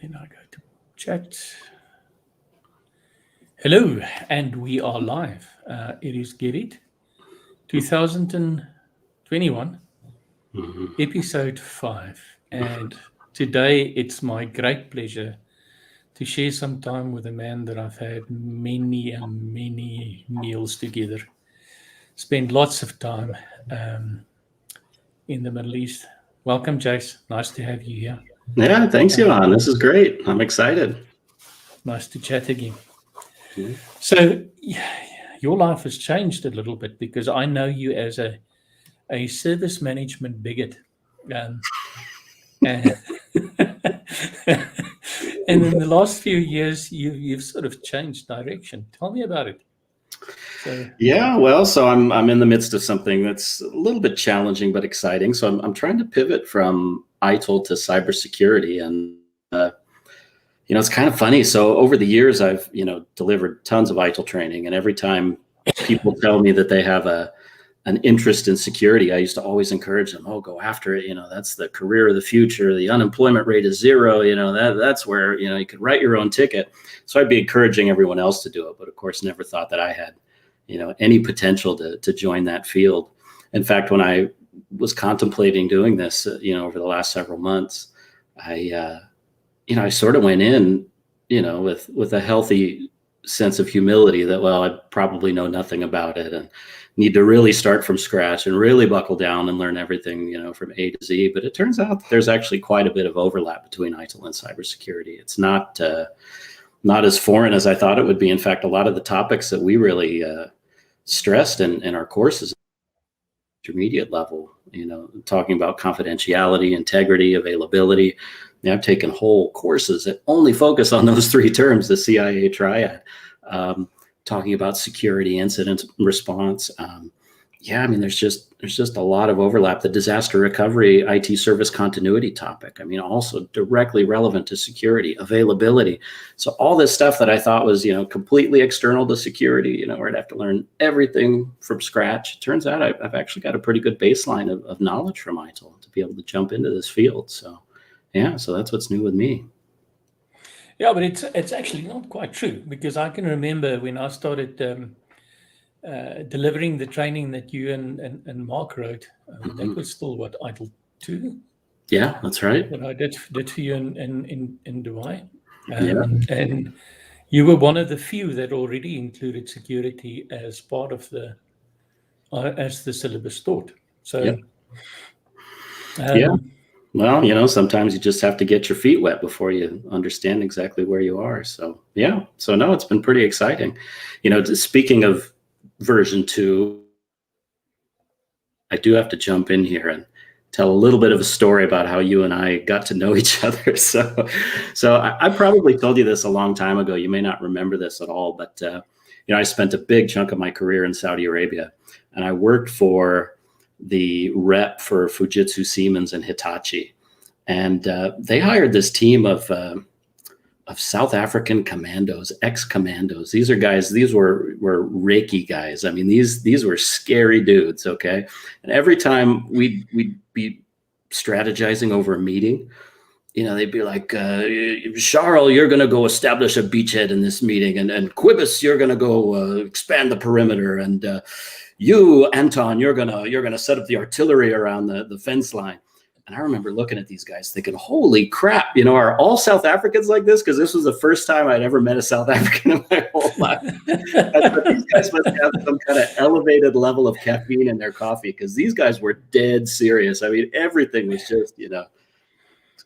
Then I go to chat. Hello, and we are live. It is Get It 2021, episode 5. And today it's my great pleasure to share some time with a man that I've had many and many meals together. Spent lots of time in the Middle East. Welcome, Jace. Nice to have you here. Yeah, thanks, Johan. This is great. I'm excited. Nice to chat again. So your life has changed a little bit because I know you as a service management bigot. And in the last few years, you've sort of changed direction. Tell me about it. So I'm in the midst of something that's a little bit challenging but exciting. So I'm trying to pivot from ITIL to cybersecurity, and it's kind of funny. So over the years, I've delivered tons of ITIL training, and every time people tell me that they have an interest in security, I used to always encourage them, go after it. That's the career of the future. The unemployment rate is 0. That's where, you could write your own ticket. So I'd be encouraging everyone else to do it. But of course, never thought that I had, any potential to join that field. In fact, when I was contemplating doing this, over the last several months, I sort of went in, with a healthy sense of humility that, I probably know nothing about it and need to really start from scratch and really buckle down and learn everything, from A to Z. But it turns out that there's actually quite a bit of overlap between ITIL and cybersecurity. It's not as foreign as I thought it would be. In fact, a lot of the topics that we really stressed in our courses, intermediate level, talking about confidentiality, integrity, availability. I've taken whole courses that only focus on those 3 terms, the CIA triad, talking about security, incident response. There's just a lot of overlap. The disaster recovery, IT service continuity topic, also directly relevant to security, availability. So all this stuff that I thought was, completely external to security, where I'd have to learn everything from scratch. It turns out I've actually got a pretty good baseline of knowledge from ITIL to be able to jump into this field. So that's what's new with me. Yeah, but it's actually not quite true, because I can remember when I started delivering the training that you and Mark wrote. That was still ITIL 2. Yeah, that's right. What I did for you in Dubai, and you were one of the few that already included security as part of as the syllabus taught. So, Well, sometimes you just have to get your feet wet before you understand exactly where you are. So, no, it's been pretty exciting. Speaking of version 2, I do have to jump in here and tell a little bit of a story about how you and I got to know each other. So I probably told you this a long time ago. You may not remember this at all, but, I spent a big chunk of my career in Saudi Arabia, and I worked for the rep for Fujitsu, Siemens, and Hitachi. And they hired this team of South African commandos, ex-commandos. These are guys, these were Reiki guys. These were scary dudes, okay? And every time we'd be strategizing over a meeting, they'd be like, Charles, you're going to go establish a beachhead in this meeting. And Quibus, you're going to go expand the perimeter. And you, Anton, you're gonna set up the artillery around the fence line. And I remember looking at these guys thinking, holy crap, are all South Africans like this? Because this was the first time I'd ever met a South African in my whole life. But these guys must have some kind of elevated level of caffeine in their coffee, because these guys were dead serious. Everything was just,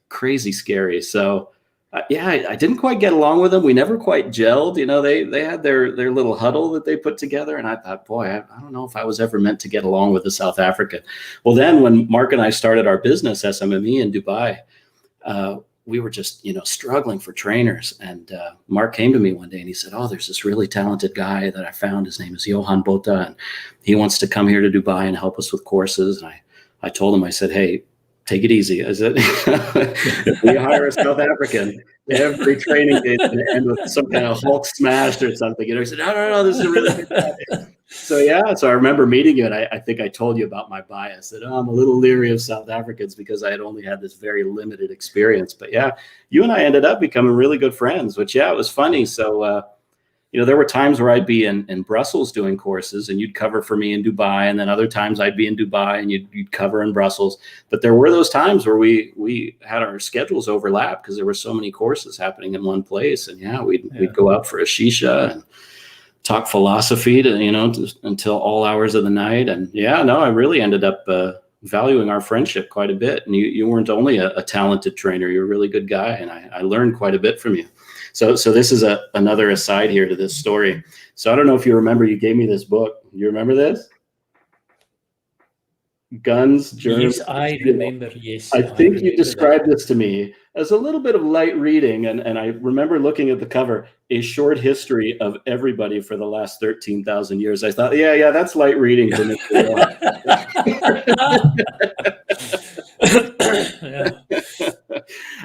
crazy scary. So I didn't quite get along with them. We never quite gelled. They had their little huddle that they put together. And I thought, boy, I don't know if I was ever meant to get along with a South African. Well, then when Mark and I started our business, SMME in Dubai, we were just, struggling for trainers. And Mark came to me one day and he said, there's this really talented guy that I found. His name is Johan Bota, and he wants to come here to Dubai and help us with courses. And I told him, I said, hey, take it easy. I said, if we hire a South African, every training day is going to end with some kind of Hulk smash or something. He said, no, this is a really good guy. So yeah, so I remember meeting you, and I think I told you about my bias that I'm a little leery of South Africans because I had only had this very limited experience. But yeah, you and I ended up becoming really good friends, which yeah, it was funny. So there were times where I'd be in Brussels doing courses, and you'd cover for me in Dubai, and then other times I'd be in Dubai and you'd cover in Brussels. But there were those times where we had our schedules overlap because there were so many courses happening in one place, and yeah, we'd go out for a shisha and talk philosophy until all hours of the night. And yeah, no, I really ended up valuing our friendship quite a bit. And you weren't only a talented trainer, you're a really good guy, and I learned quite a bit from you. So this is another aside here to this story. So I don't know if you remember, you gave me this book. You remember this? Guns, Germs. Yes, I remember. Yes, I think you described this to me as a little bit of light reading, and I remember looking at the cover, a short history of everybody for the last 13,000 years. I thought, yeah, that's light reading for me.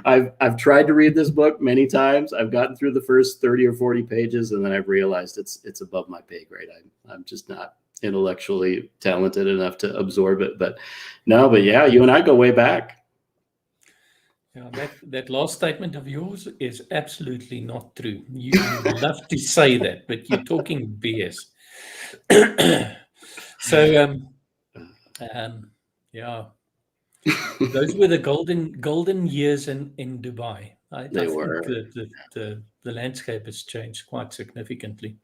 I've tried to read this book many times. I've gotten through the first 30 or 40 pages, and then I've realized it's above my pay grade. I'm just not intellectually talented enough to absorb it. But yeah, you and I go way back. Yeah, that last statement of yours is absolutely not true. You love to say that, but you're talking BS. So yeah, those were the golden years in Dubai. I think the landscape has changed quite significantly.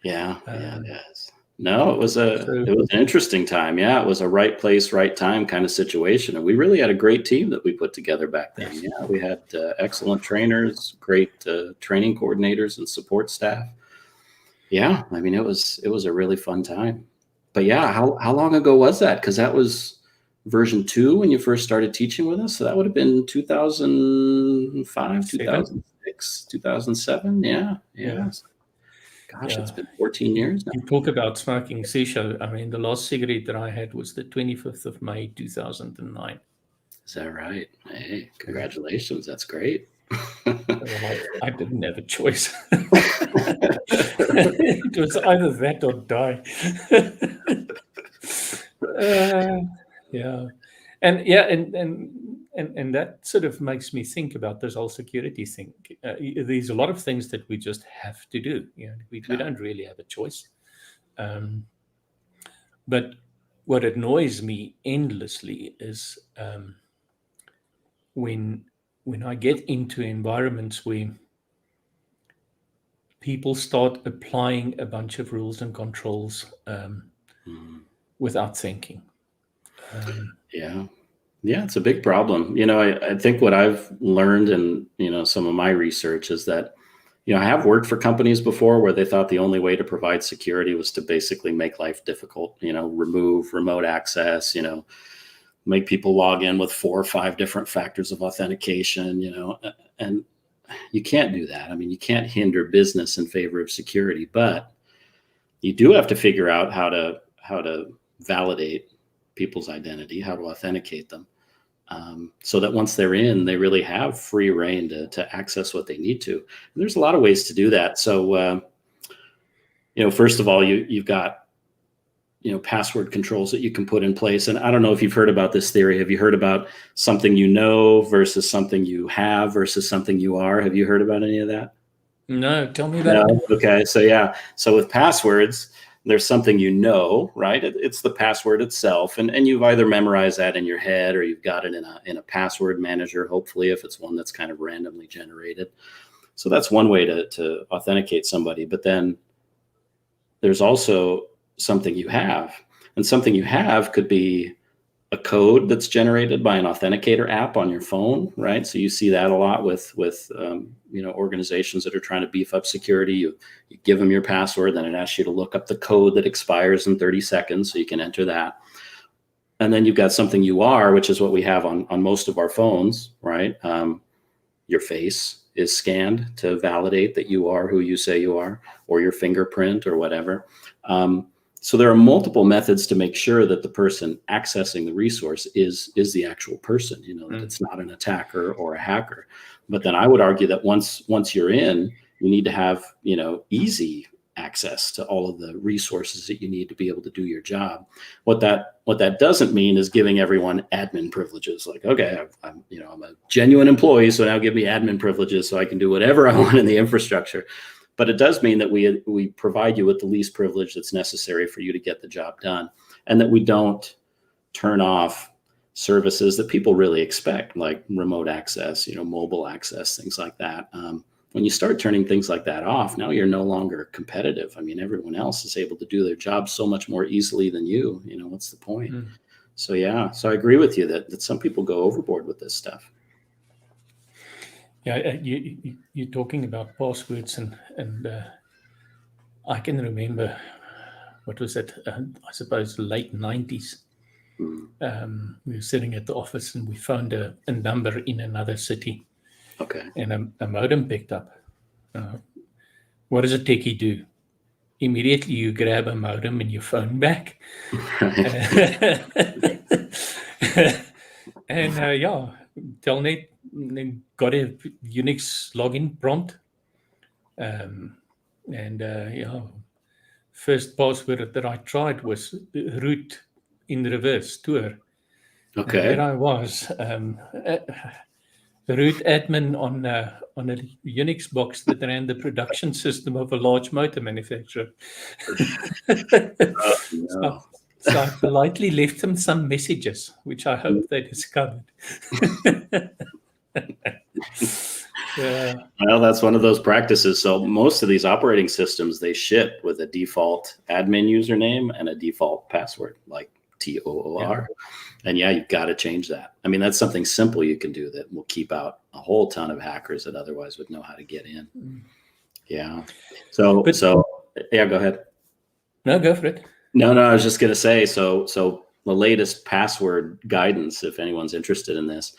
Yeah, it has. No, it was an interesting time. Yeah, it was a right place, right time kind of situation. And we really had a great team that we put together back then. Yeah, we had excellent trainers, great training coordinators and support staff. Yeah, I mean, it was a really fun time. But yeah, how long ago was that? Because that was version 2 when you first started teaching with us. So that would have been 2005, 2006, 2007. Yeah. Gosh, it's been 14 years now. You talk about smoking shisha. I mean, the last cigarette that I had was the 25th of May, 2009. Is that right? Hey, congratulations. That's great. I didn't have a choice. It was either that or die. And that sort of makes me think about this whole security thing. There's a lot of things that we just have to do. We don't really have a choice. But what annoys me endlessly is when I get into environments where people start applying a bunch of rules and controls without thinking. Yeah, it's a big problem. I think what I've learned in, some of my research is that, I have worked for companies before where they thought the only way to provide security was to basically make life difficult, remove remote access, make people log in with 4 or 5 different factors of authentication, and you can't do that. I mean, you can't hinder business in favor of security, but you do have to figure out how to validate people's identity, how to authenticate them, so that once they're in, they really have free reign to access what they need to. And there's a lot of ways to do that. So, first of all, you've got, password controls that you can put in place. And I don't know if you've heard about this theory. Have you heard about something you know versus something you have versus something you are? Have you heard about any of that? No, tell me about it. Okay. So yeah. So with passwords, there's something right? It's the password itself. And you've either memorized that in your head or you've got it in a password manager, hopefully, if it's one that's kind of randomly generated. So that's one way to authenticate somebody. But then there's also something you have. And something you have could be a code that's generated by an authenticator app on your phone, right? So you see that a lot with organizations that are trying to beef up security. You give them your password, then it asks you to look up the code that expires in 30 seconds so you can enter that. And then you've got something you are, which is what we have on most of our phones, right? Your face is scanned to validate that you are who you say you are, or your fingerprint or whatever. So there are multiple methods to make sure that the person accessing the resource is the actual person, that it's not an attacker or a hacker. But then I would argue that once you're in, you need to have, easy access to all of the resources that you need to be able to do your job. What that doesn't mean is giving everyone admin privileges. Like, okay, I'm a genuine employee, so now give me admin privileges so I can do whatever I want in the infrastructure. But it does mean that we provide you with the least privilege that's necessary for you to get the job done, and that we don't turn off services that people really expect, like remote access, mobile access, things like that. When you start turning things like that off, now you're no longer competitive. I mean, everyone else is able to do their job so much more easily than you. What's the point? So yeah, so I agree with you that some people go overboard with this stuff. Yeah, you're talking about passwords, and I can remember, what was it? I suppose late 90s. We were sitting at the office and we found a number in another city. Okay. And a modem picked up. What does a techie do? Immediately you grab a modem and your phone back. And Telnet got a Unix login prompt. First password that I tried was root in reverse tour. Okay. And there I was, root admin on a Unix box that ran the production system of a large motor manufacturer. Oh, no. So I politely left them some messages, which I hope they discovered. Yeah. Well, that's one of those practices. So most of these operating systems, they ship with a default admin username and a default password, like TOOR. Yeah. And yeah, you've got to change that. I mean, that's something simple you can do that will keep out a whole ton of hackers that otherwise would know how to get in. Yeah. So yeah, go ahead. No, go for it. No, I was just going to say, so the latest password guidance, if anyone's interested in this.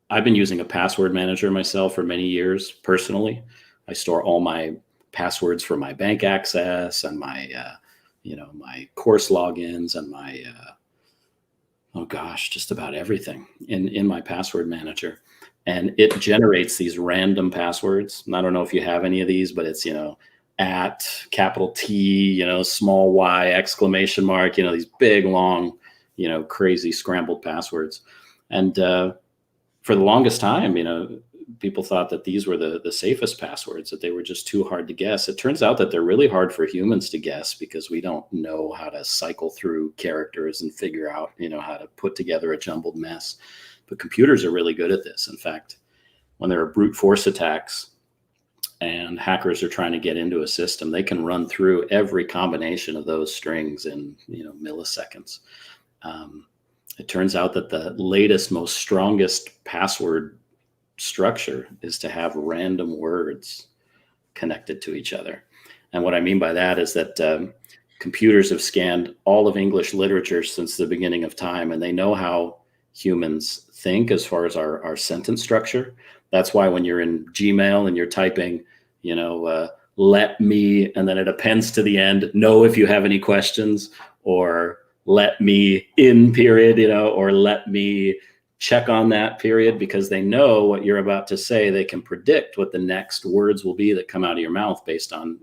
I've been using a password manager myself for many years personally. I store all my passwords for my bank access and my, my course logins and my, just about everything in my password manager. And it generates these random passwords. And I don't know if you have any of these, but it's, at capital T, small y, exclamation mark, these big, long, crazy scrambled passwords. And for the longest time, people thought that these were the safest passwords, that they were just too hard to guess. It turns out that they're really hard for humans to guess because we don't know how to cycle through characters and figure out, how to put together a jumbled mess. But computers are really good at this. In fact, when there are brute force attacks and hackers are trying to get into a system, they can run through every combination of those strings in, milliseconds. It turns out that the latest, most strongest password structure is to have random words connected to each other. And what I mean by that is that computers have scanned all of English literature since the beginning of time, and they know how humans think as far as our sentence structure. That's why when you're in Gmail and you're typing, let me, and then it appends to the end, know if you have any questions, or let me in period, or let me check on that period, because they know what you're about to say. They can predict what the next words will be that come out of your mouth based on,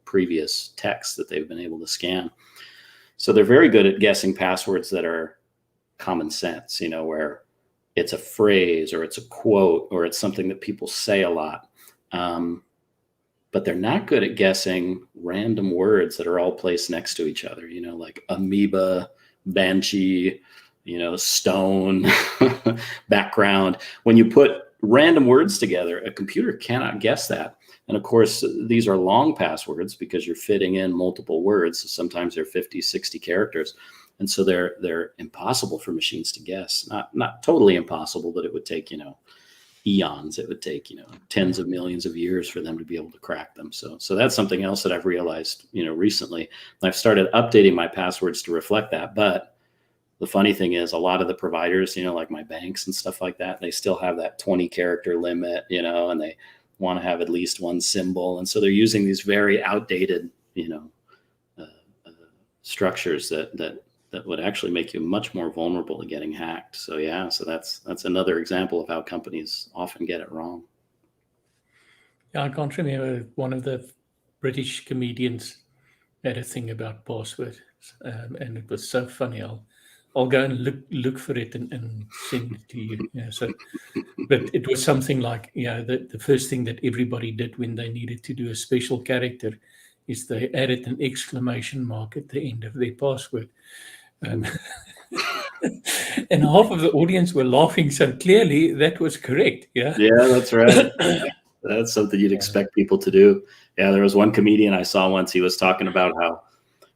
previous texts that they've been able to scan. So they're very good at guessing passwords that are common sense, where it's a phrase or it's a quote or it's something that people say a lot. But they're not good at guessing random words that are all placed next to each other, like amoeba, banshee, stone, background. When you put random words together, a computer cannot guess that. And of course, these are long passwords because you're fitting in multiple words. So sometimes they're 50, 60 characters. And so they're impossible for machines to guess. Not totally impossible, but it would take, eons. It would take, tens of millions of years for them to be able to crack them. So that's something else that I've realized, recently. I've started updating my passwords to reflect that. But the funny thing is, a lot of the providers, like my banks and stuff like that, they still have that 20 character limit, and they want to have at least one symbol. And so they're using these very outdated, structures that would actually make you much more vulnerable to getting hacked. So yeah, so that's another example of how companies often get it wrong. Yeah, I can't remember. One of the British comedians had a thing about passwords, and it was so funny. I'll go and look for it and send it to you. Yeah, so, but it was something like, the first thing that everybody did when they needed to do a special character is they added an exclamation mark at the end of their password. Um, and half of the audience were laughing, so clearly that was correct. Yeah. Yeah, that's right. That's something you'd expect people to do. Yeah, there was one comedian I saw once. He was talking about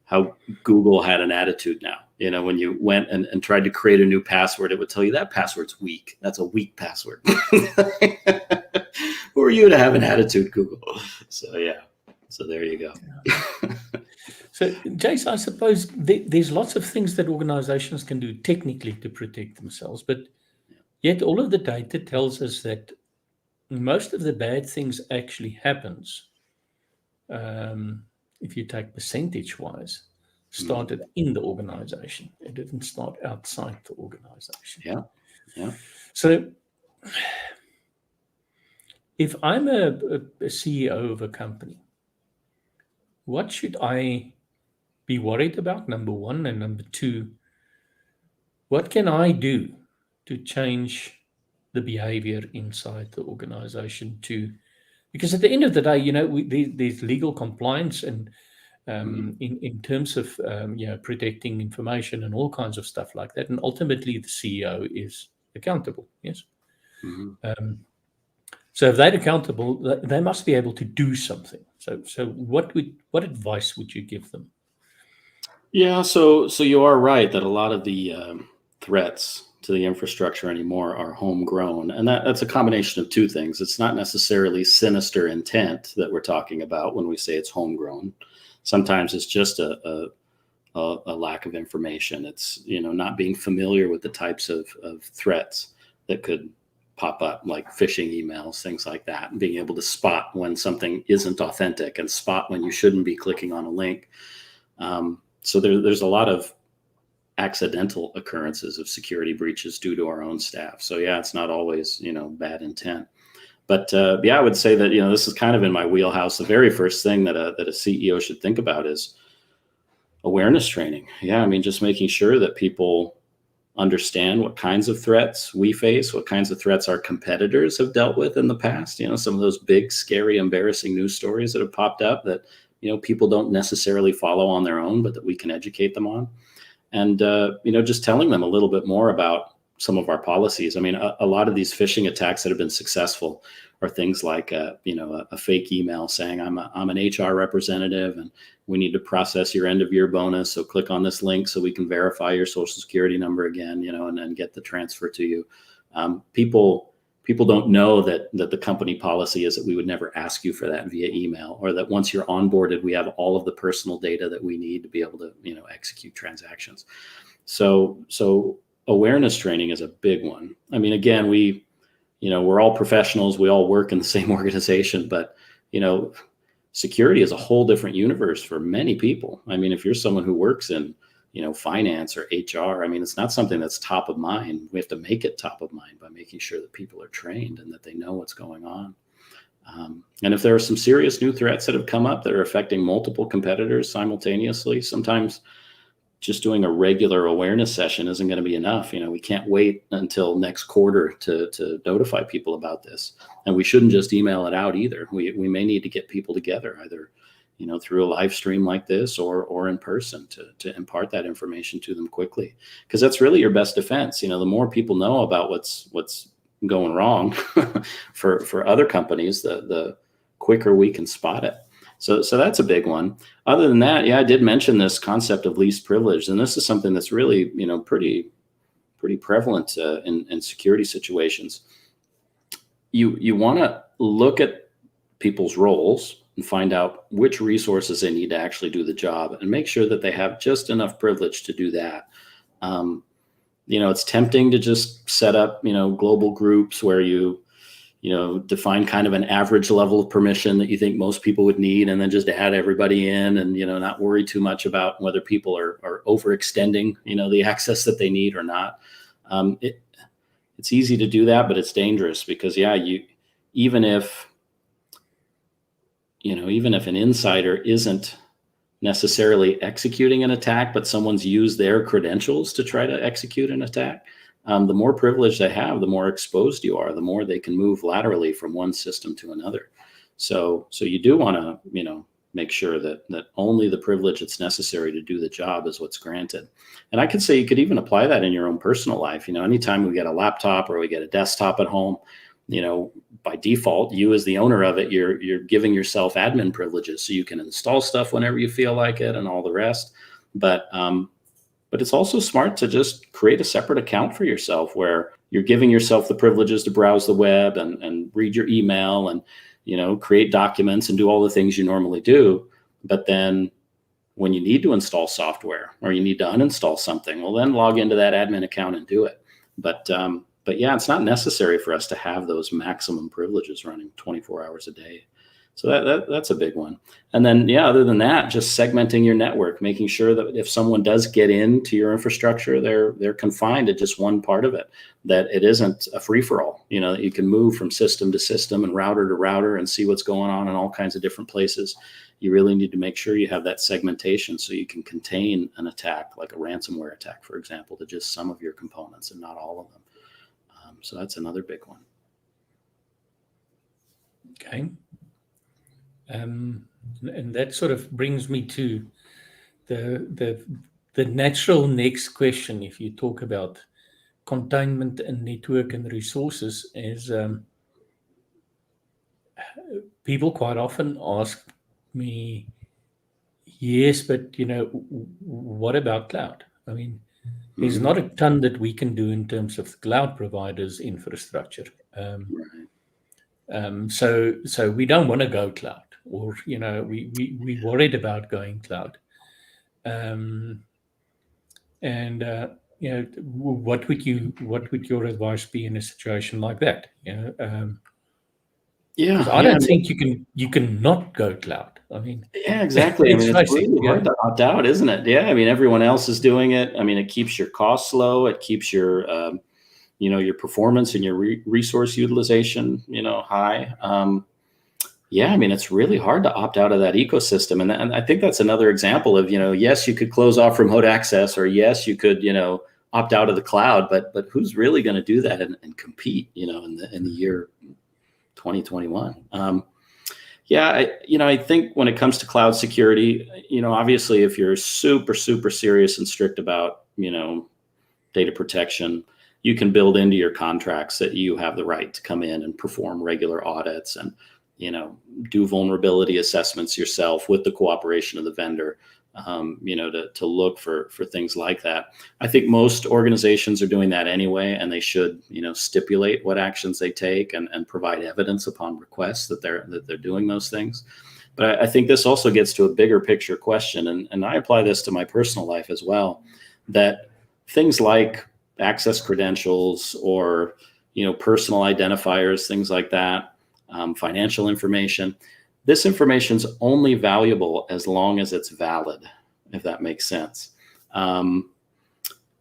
how Google had an attitude now. You know, when you went and tried to create a new password, it would tell you that password's weak. That's a weak password. Who are you to have an attitude, Google? So yeah. So there you go. So, Jace, I suppose there's lots of things that organizations can do technically to protect themselves, but yet all of the data tells us that most of the bad things actually happens, if you take percentage-wise, started in the organization. It didn't start outside the organization. Yeah, yeah. So if I'm a CEO of a company, what should I be worried about, number one? And number two, what can I do to change the behavior inside the organization because at the end of the day, there's legal compliance and in terms of protecting information and all kinds of stuff like that. And ultimately, the CEO is accountable. Yes. So if they're accountable, they must be able to do something. So what advice would you give them? Yeah, so you are right that a lot of the threats to the infrastructure anymore are homegrown, and that's a combination of two things. It's not necessarily sinister intent that we're talking about when we say it's homegrown. Sometimes it's just a lack of information. It's not being familiar with the types of threats that could pop up, like phishing emails, things like that, and being able to spot when something isn't authentic and spot when you shouldn't be clicking on a link. So there's a lot of accidental occurrences of security breaches due to our own staff. So yeah, it's not always, bad intent. But I would say that, this is kind of in my wheelhouse. The very first thing that a CEO should think about is awareness training. Yeah, I mean, just making sure that people understand what kinds of threats we face, what kinds of threats our competitors have dealt with in the past. Some of those big, scary, embarrassing news stories that have popped up that people don't necessarily follow on their own, but that we can educate them on. And, just telling them a little bit more about some of our policies. I mean, a lot of these phishing attacks that have been successful are things like, a fake email saying I'm an HR representative and we need to process your end of year bonus. So click on this link so we can verify your social security number again, and then get the transfer to you. People don't know that the company policy is that we would never ask you for that via email, or that once you're onboarded, we have all of the personal data that we need to be able to, execute transactions. So awareness training is a big one. I mean, again, we're all professionals. We all work in the same organization, but, security is a whole different universe for many people. I mean, if you're someone who works in, finance or HR, I mean, it's not something that's top of mind. We have to make it top of mind by making sure that people are trained and that they know what's going on. And if there are some serious new threats that have come up that are affecting multiple competitors simultaneously, sometimes just doing a regular awareness session isn't going to be enough. We can't wait until next quarter to notify people about this. And we shouldn't just email it out either. We may need to get people together, either through a live stream like this or in person to impart that information to them quickly, because that's really your best defense. The more people know about what's going wrong for other companies, the quicker we can spot it. So that's a big one. Other than that, I did mention this concept of least privilege, and this is something that's really pretty prevalent in security situations. You want to look at people's roles and find out which resources they need to actually do the job, and make sure that they have just enough privilege to do that. It's tempting to just set up, global groups where you define kind of an average level of permission that you think most people would need, and then just add everybody in and, not worry too much about whether people are overextending, the access that they need or not. It's easy to do that, but it's dangerous because, even if even if an insider isn't necessarily executing an attack, but someone's used their credentials to try to execute an attack, the more privilege they have, the more exposed you are, the more they can move laterally from one system to another. So you do want to, make sure that only the privilege that's necessary to do the job is what's granted. And I could say you could even apply that in your own personal life. Anytime we get a laptop or we get a desktop at home, by default, you as the owner of it, you're giving yourself admin privileges so you can install stuff whenever you feel like it and all the rest. But it's also smart to just create a separate account for yourself where you're giving yourself the privileges to browse the web and read your email and, create documents and do all the things you normally do. But then when you need to install software or you need to uninstall something, well, then log into that admin account and do it. But yeah, it's not necessary for us to have those maximum privileges running 24 hours a day. So that's a big one. And then, other than that, just segmenting your network, making sure that if someone does get into your infrastructure, they're confined to just one part of it, that it isn't a free-for-all, that you can move from system to system and router to router and see what's going on in all kinds of different places. You really need to make sure you have that segmentation so you can contain an attack, like a ransomware attack, for example, to just some of your components and not all of them. So that's another big one. Okay. And that sort of brings me to the natural next question. If you talk about containment and network and resources, is people quite often ask me, yes, but what about cloud? I mean, there's not a ton that we can do in terms of cloud providers' infrastructure. So we don't want to go cloud, or we worried about going cloud. What would your advice be in a situation like that? I don't think you can not go cloud. I mean, yeah, exactly. It's really hard to opt out, isn't it? Yeah, everyone else is doing it. It keeps your costs low. It keeps your your performance and your resource utilization, high. It's really hard to opt out of that ecosystem. And I think that's another example of, yes, you could close off remote access, or yes, you could, opt out of the cloud, but who's really going to do that and compete, in the year 2021? I think when it comes to cloud security, obviously if you're super, super serious and strict about, data protection, you can build into your contracts that you have the right to come in and perform regular audits and, do vulnerability assessments yourself with the cooperation of the vendor, to look for things like that. I think most organizations are doing that anyway, and they should, stipulate what actions they take and provide evidence upon request that they're doing those things. But I think this also gets to a bigger picture question, and I apply this to my personal life as well, that things like access credentials or, personal identifiers, things like that, financial information. This information is only valuable as long as it's valid, if that makes sense.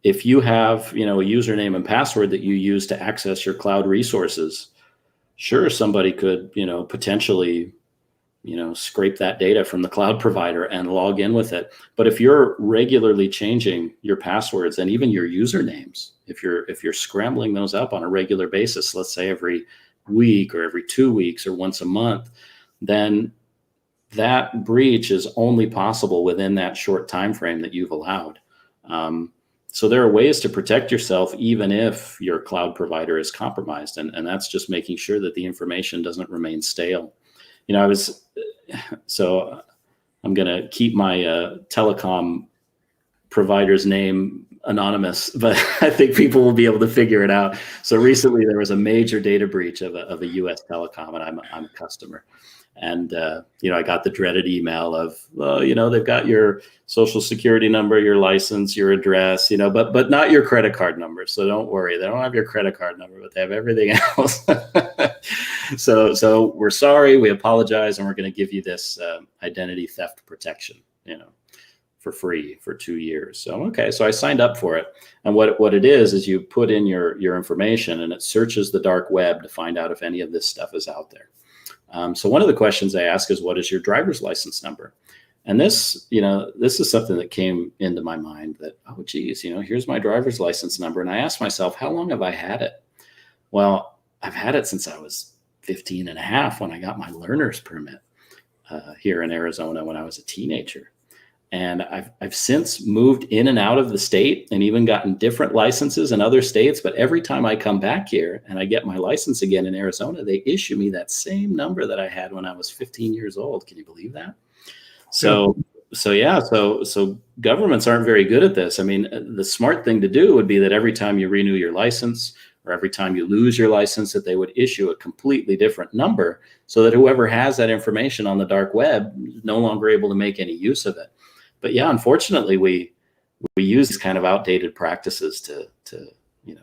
If you have, a username and password that you use to access your cloud resources, sure, somebody could, potentially, scrape that data from the cloud provider and log in with it. But if you're regularly changing your passwords and even your usernames, if you're scrambling those up on a regular basis, let's say every week or every 2 weeks or once a month, then that breach is only possible within that short time frame that you've allowed. So there are ways to protect yourself even if your cloud provider is compromised, and that's just making sure that the information doesn't remain stale. So I'm going to keep my telecom provider's name anonymous, but I think people will be able to figure it out. So recently there was a major data breach of a US telecom, and I'm a customer. And, I got the dreaded email of, they've got your social security number, your license, your address, but not your credit card number. So don't worry, they don't have your credit card number, but they have everything else. So we're sorry, we apologize, and we're going to give you this identity theft protection, for free for 2 years. So, okay. So I signed up for it. And what it is you put in your information and it searches the dark web to find out if any of this stuff is out there. So one of the questions I ask is, what is your driver's license number? And this is something that came into my mind that, oh, geez, here's my driver's license number. And I asked myself, how long have I had it? Well, I've had it since I was 15 and a half when I got my learner's permit here in Arizona when I was a teenager. And I've since moved in and out of the state and even gotten different licenses in other states. But every time I come back here and I get my license again in Arizona, they issue me that same number that I had when I was 15 years old. Can you believe that? So governments aren't very good at this. I mean, the smart thing to do would be that every time you renew your license or every time you lose your license, that they would issue a completely different number so that whoever has that information on the dark web is no longer able to make any use of it. But yeah, unfortunately, we use these kind of outdated practices to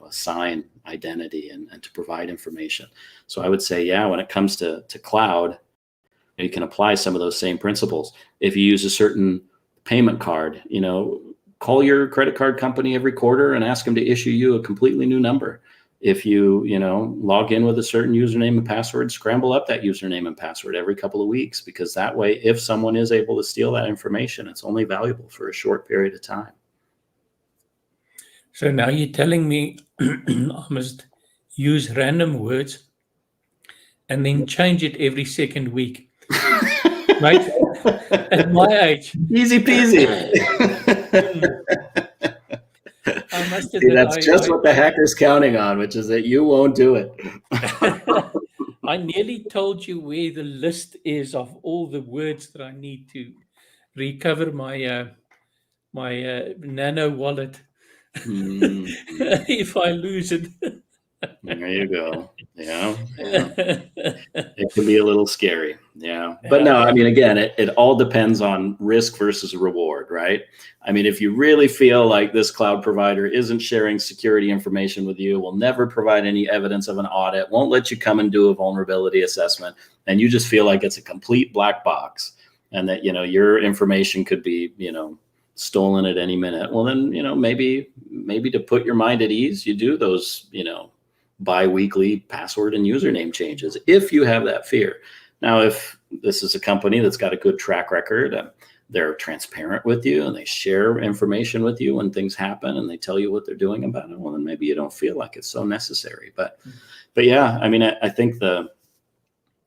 assign identity and to provide information. So I would say, yeah, when it comes to cloud, you can apply some of those same principles. If you use a certain payment card, call your credit card company every quarter and ask them to issue you a completely new number. If you, log in with a certain username and password, scramble up that username and password every couple of weeks, because that way, if someone is able to steal that information, it's only valuable for a short period of time. So now you're telling me I must use random words and then change it every second week. Right? At my age. Easy peasy. I must See, that's just what the hacker's counting on, which is that you won't do it. I nearly told you where the list is of all the words that I need to recover my nano wallet if I lose it. There you go. Yeah. It can be a little scary. Yeah. But no, I mean, again, it all depends on risk versus reward, right? I mean, if you really feel like this cloud provider isn't sharing security information with you, will never provide any evidence of an audit, won't let you come and do a vulnerability assessment, and you just feel like it's a complete black box and that, your information could be, stolen at any minute, well, then, maybe to put your mind at ease, you do those, bi-weekly password and username changes if you have that fear. Now, if this is a company that's got a good track record, they're transparent with you and they share information with you when things happen and they tell you what they're doing about it, well, then maybe you don't feel like it's so necessary. But yeah, I mean, I think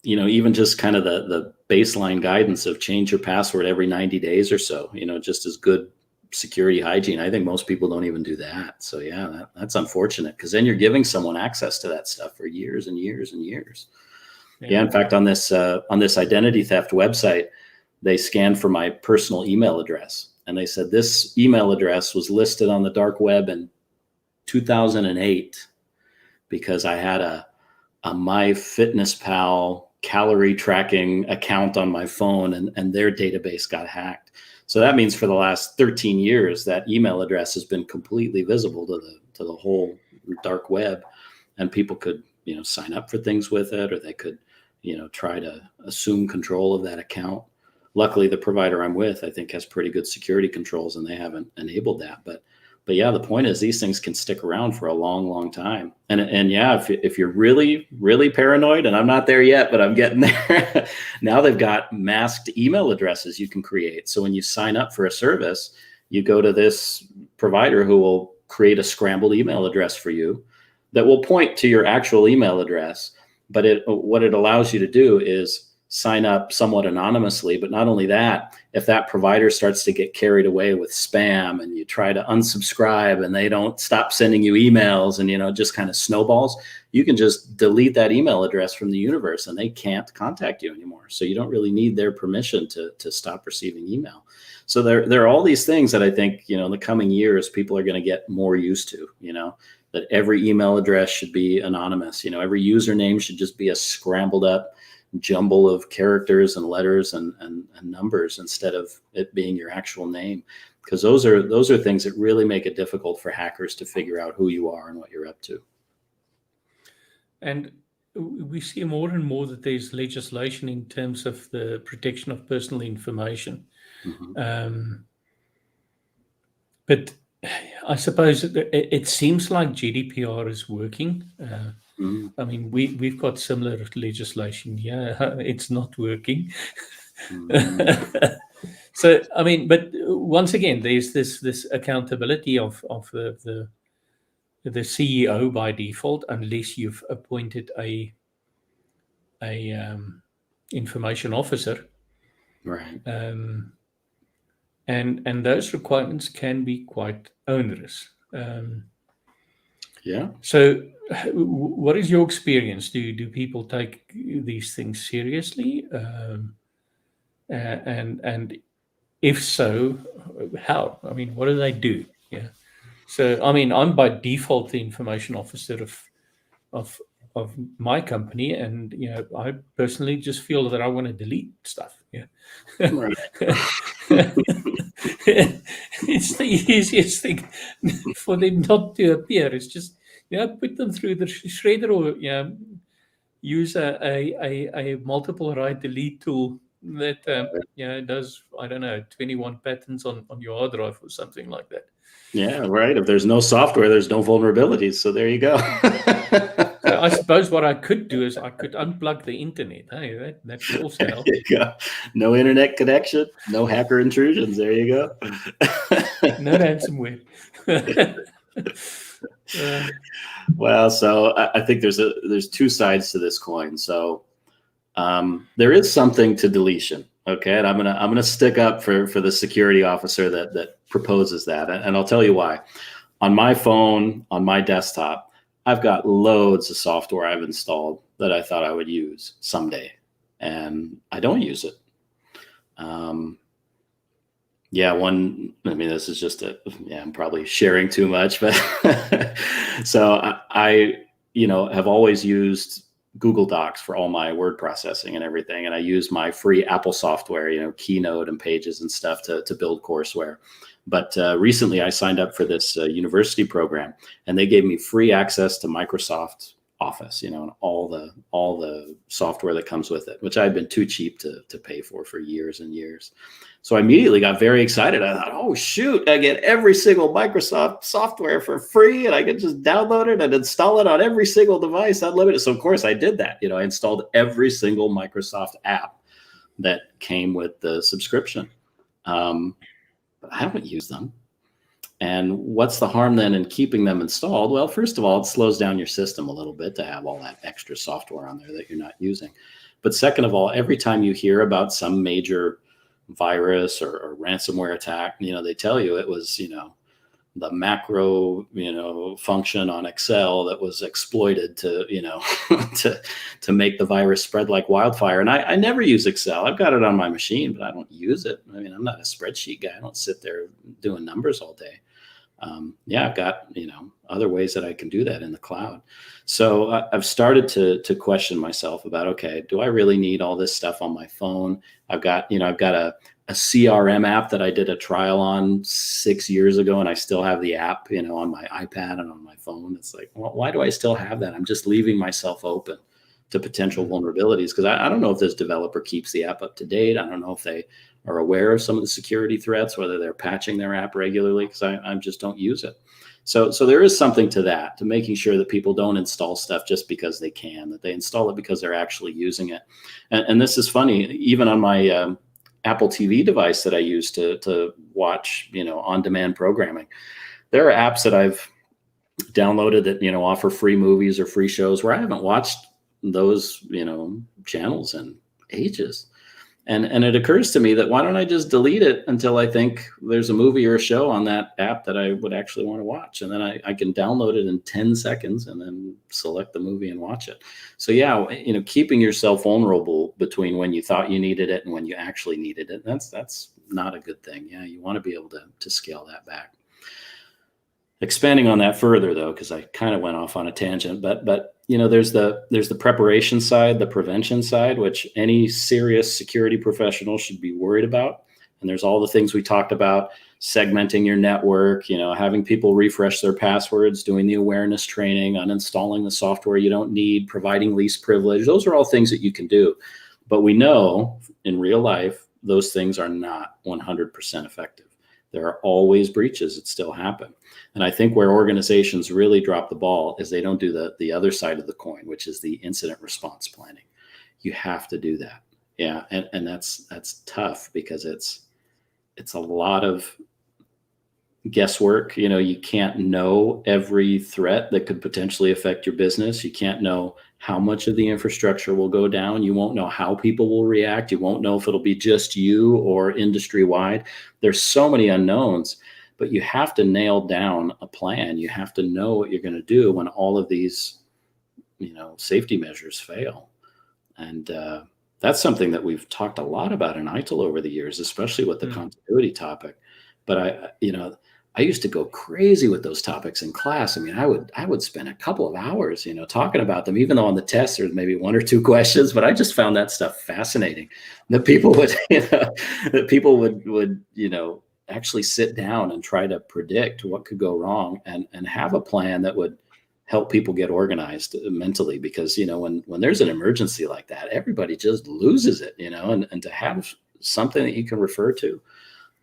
even just kind of the baseline guidance of change your password every 90 days or so, just as good security hygiene. I think most people don't even do that. So yeah, that's unfortunate, because then you're giving someone access to that stuff for years and years and years. Yeah. In fact, on this identity theft website, they scanned for my personal email address, and they said this email address was listed on the dark web in 2008 because I had a MyFitnessPal calorie tracking account on my phone, and their database got hacked. So that means for the last 13 years, that email address has been completely visible to the whole dark web, and people could, sign up for things with it, or they could, try to assume control of that account. Luckily, the provider I'm with, I think, has pretty good security controls, and they haven't enabled that. But yeah, the point is these things can stick around for a long, long time. And yeah, if you're really, really paranoid, and I'm not there yet, but I'm getting there. Now they've got masked email addresses you can create. So when you sign up for a service, you go to this provider who will create a scrambled email address for you that will point to your actual email address. But what it allows you to do is sign up somewhat anonymously. But not only that, if that provider starts to get carried away with spam and you try to unsubscribe and they don't stop sending you emails and, it just kind of snowballs, you can just delete that email address from the universe and they can't contact you anymore. So you don't really need their permission to stop receiving email. So there are all these things that I think, in the coming years, people are going to get more used to, that every email address should be anonymous. Every username should just be a scrambled up jumble of characters and letters and numbers instead of it being your actual name, because those are things that really make it difficult for hackers to figure out who you are and what you're up to. And we see more and more that there's legislation in terms of the protection of personal information. Mm-hmm. But I suppose it seems like GDPR is working. Mm. I mean, we've got similar legislation here. It's not working. So, I mean, but once again, there's this accountability of the CEO by default, unless you've appointed a information officer, Right. and those requirements can be quite onerous. Yeah. So, what is your experience? Do people take these things seriously? And if so, how? I mean, what do they do? Yeah. So, I mean, I'm by default the information officer of of my company, and I personally just feel that I want to delete stuff. Yeah. Right. It's the easiest thing for them not to appear. It's just put them through the shredder, or use a multiple write delete tool that does, I don't know, 21 patterns on your hard drive or something like that. Yeah, right. If there's no software, there's no vulnerabilities. So there you go. So I suppose what I could do is I could unplug the internet. Hey, that could also There help. you go. No internet connection, no hacker intrusions. There you go. No ransomware. Well, so I think there's two sides to this coin. So there is something to deletion. Okay, and I'm gonna stick up for the security officer that proposes that, and I'll tell you why. On my phone, on my desktop, I've got loads of software I've installed that I thought I would use someday, and I don't use it. I mean, this is just I'm probably sharing too much, but so I have always used Google Docs for all my word processing and everything. And I use my free Apple software, Keynote and Pages and stuff to build courseware. But recently I signed up for this university program, and they gave me free access to Microsoft Office, and all the software that comes with it, which I've been too cheap to pay for years and years. So I immediately got very excited. I thought, oh shoot, I get every single Microsoft software for free, and I can just download it and install it on every single device unlimited. So of course I did that. I installed every single Microsoft app that came with the subscription. But I haven't used them. And what's the harm then in keeping them installed? Well, first of all, it slows down your system a little bit to have all that extra software on there that you're not using. But second of all, every time you hear about some major virus or ransomware attack, they tell you it was, the macro, function on Excel that was exploited to, to make the virus spread like wildfire. And I never use Excel. I've got it on my machine, but I don't use it. I mean, I'm not a spreadsheet guy. I don't sit there doing numbers all day. I've got, other ways that I can do that in the cloud. So I've started to question myself about, okay, do I really need all this stuff on my phone? I've got a CRM app that I did a trial on 6 years ago, and I still have the app, on my iPad and on my phone. It's like, well, why do I still have that? I'm just leaving myself open to potential vulnerabilities, because I don't know if this developer keeps the app up to date. I don't know if they are aware of some of the security threats, whether they're patching their app regularly, because I just don't use it. So there is something to that, to making sure that people don't install stuff just because they can, that they install it because they're actually using it. And this is funny, even on my Apple TV device that I use to watch, on-demand programming, there are apps that I've downloaded that, offer free movies or free shows where I haven't watched those, channels in ages. And it occurs to me that why don't I just delete it until I think there's a movie or a show on that app that I would actually want to watch. And then I can download it in 10 seconds and then select the movie and watch it. So keeping yourself vulnerable between when you thought you needed it and when you actually needed it, that's not a good thing. Yeah, you want to be able to scale that back. Expanding on that further, though, because I kind of went off on a tangent, but there's the preparation side, the prevention side, which any serious security professional should be worried about. And there's all the things we talked about: segmenting your network, having people refresh their passwords, doing the awareness training, uninstalling the software you don't need, providing least privilege. Those are all things that you can do. But we know in real life, those things are not 100% effective. There are always breaches that still happen. And I think where organizations really drop the ball is they don't do the other side of the coin, which is the incident response planning. You have to do that. Yeah. And that's tough because it's a lot of guesswork. You can't know every threat that could potentially affect your business. You can't know how much of the infrastructure will go down. You won't know how people will react. You won't know if it'll be just you or industry wide. There's so many unknowns, but you have to nail down a plan. You have to know what you're going to do when all of these, safety measures fail. And that's something that we've talked a lot about in ITIL over the years, especially with the continuity topic. But I used to go crazy with those topics in class. I mean, I would spend a couple of hours, talking about them, even though on the test there's maybe one or two questions, but I just found that stuff fascinating. That people would, actually sit down and try to predict what could go wrong and have a plan that would help people get organized mentally, because, when there's an emergency like that, everybody just loses it, and to have something that you can refer to,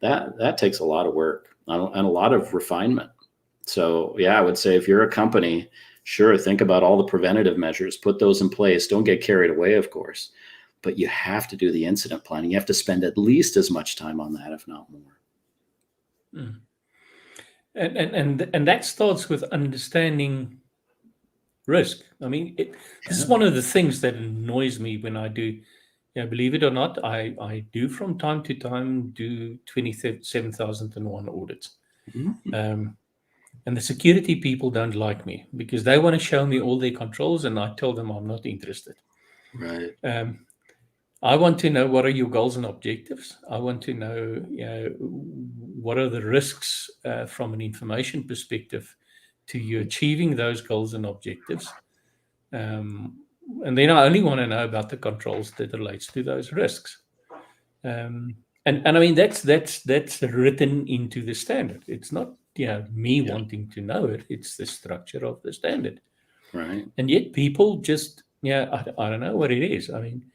that takes a lot of work and a lot of refinement. So yeah, I would say if you're a company, sure, think about all the preventative measures, put those in place. Don't get carried away, of course, but you have to do the incident planning. You have to spend at least as much time on that, if not more. And that starts with understanding risk. I mean, this is one of the things that annoys me when I do. Yeah, believe it or not, I do from time to time do 27,001 audits. And the security people don't like me because they want to show me all their controls, and I tell them I'm not interested. Right. I want to know what are your goals and objectives. I want to know, what are the risks from an information perspective to you achieving those goals and objectives. And then I only want to know about the controls that relates to those risks. And I mean, that's written into the standard. It's not me wanting to know it. It's the structure of the standard. Right. And yet people just, I don't know what it is. I mean,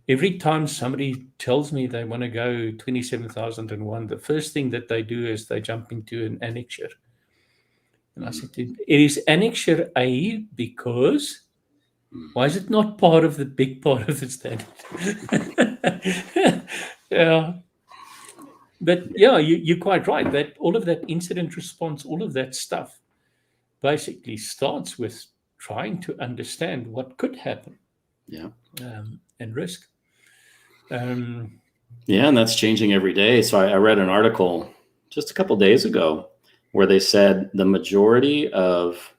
every time somebody tells me they want to go 27,001, the first thing that they do is they jump into an annexure. And I said, it is annexure A because why is it not part of the big part of the standard? Yeah. But you're quite right that all of that incident response, all of that stuff basically starts with trying to understand what could happen. Yeah. And risk. And that's changing every day. So I read an article just a couple of days ago where they said the majority of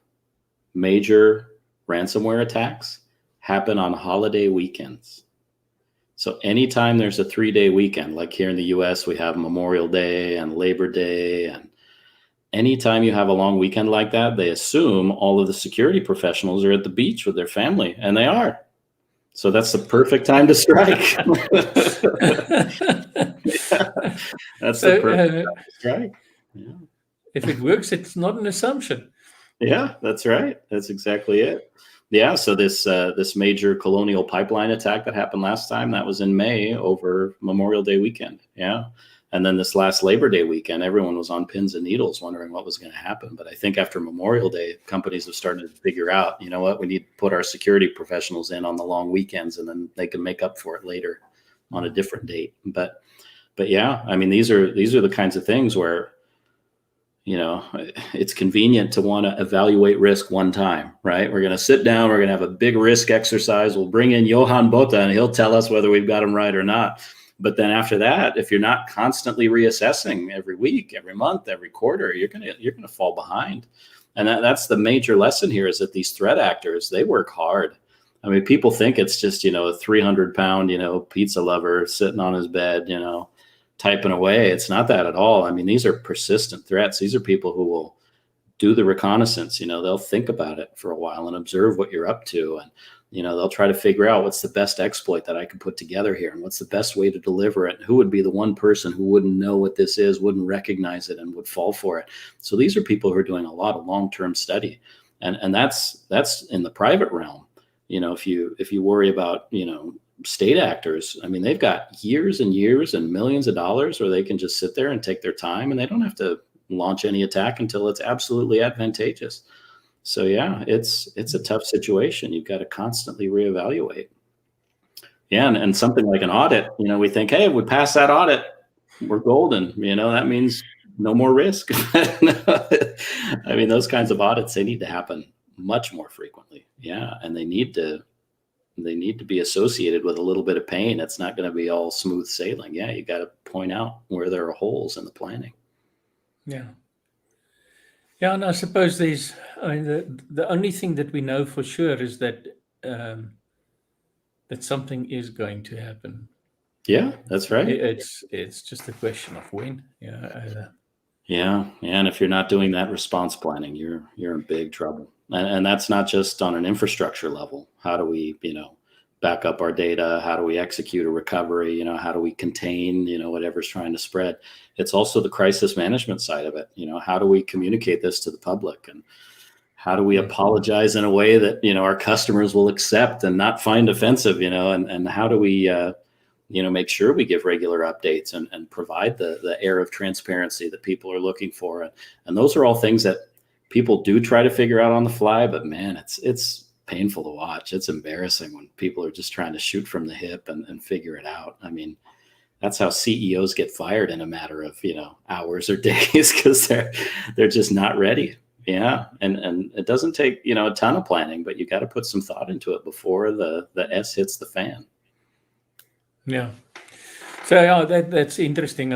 major ransomware attacks happen on holiday weekends. So anytime there's a 3-day weekend, like here in the US, we have Memorial Day and Labor Day, and anytime you have a long weekend like that, they assume all of the security professionals are at the beach with their family, and they are. So that's the perfect time to strike. That's the perfect time to strike. Yeah. If it works, it's not an assumption. Yeah, that's right. That's exactly it. Yeah. So this major Colonial Pipeline attack that happened last time, that was in May over Memorial Day weekend. Yeah. And then this last Labor Day weekend, everyone was on pins and needles wondering what was going to happen. But I think after Memorial Day, companies have started to figure out, you know what, we need to put our security professionals in on the long weekends, and then they can make up for it later on a different date. But yeah, I mean, these are the kinds of things where, it's convenient to want to evaluate risk one time, right? We're going to sit down, we're going to have a big risk exercise. We'll bring in Johan Botha and he'll tell us whether we've got them right or not. But then after that, if you're not constantly reassessing every week, every month, every quarter, you're gonna fall behind. And that's the major lesson here, is that these threat actors, they work hard. I mean, people think it's just, a 300-pound, pizza lover sitting on his bed, typing away. It's not that at all. I mean, these are persistent threats. These are people who will do the reconnaissance. They'll think about it for a while and observe what you're up to. And, they'll try to figure out what's the best exploit that I can put together here, and what's the best way to deliver it. Who would be the one person who wouldn't know what this is, wouldn't recognize it, and would fall for it. So these are people who are doing a lot of long-term study. And that's in the private realm. If you worry about, state actors, I mean, they've got years and years and millions of dollars where they can just sit there and take their time, and they don't have to launch any attack until it's absolutely advantageous. So yeah, it's a tough situation. You've got to constantly reevaluate. Yeah, and something like an audit, we think, hey, if we pass that audit, we're golden. That means no more risk. I mean, those kinds of audits, they need to happen much more frequently. Yeah, and they need to be associated with a little bit of pain. It's not going to be all smooth sailing. Yeah, you got to point out where there are holes in the planning. Yeah. Yeah, and I suppose the only thing that we know for sure is that that something is going to happen. Yeah, that's right. It's just a question of when. Yeah. Yeah, and if you're not doing that response planning, you're in big trouble. And that's not just on an infrastructure level. How do we, back up our data? How do we execute a recovery? How do we contain, whatever's trying to spread? It's also the crisis management side of it. How do we communicate this to the public? And how do we apologize in a way that, our customers will accept and not find offensive, and how do we, make sure we give regular updates and provide the air of transparency that people are looking for. And those are all things that people do try to figure out on the fly, but man, it's painful to watch. It's embarrassing when people are just trying to shoot from the hip and figure it out. I mean, that's how CEOs get fired in a matter of, hours or days, because they're just not ready. Yeah. And it doesn't take, a ton of planning, but you got to put some thought into it before the S hits the fan. Yeah. So yeah, that's interesting.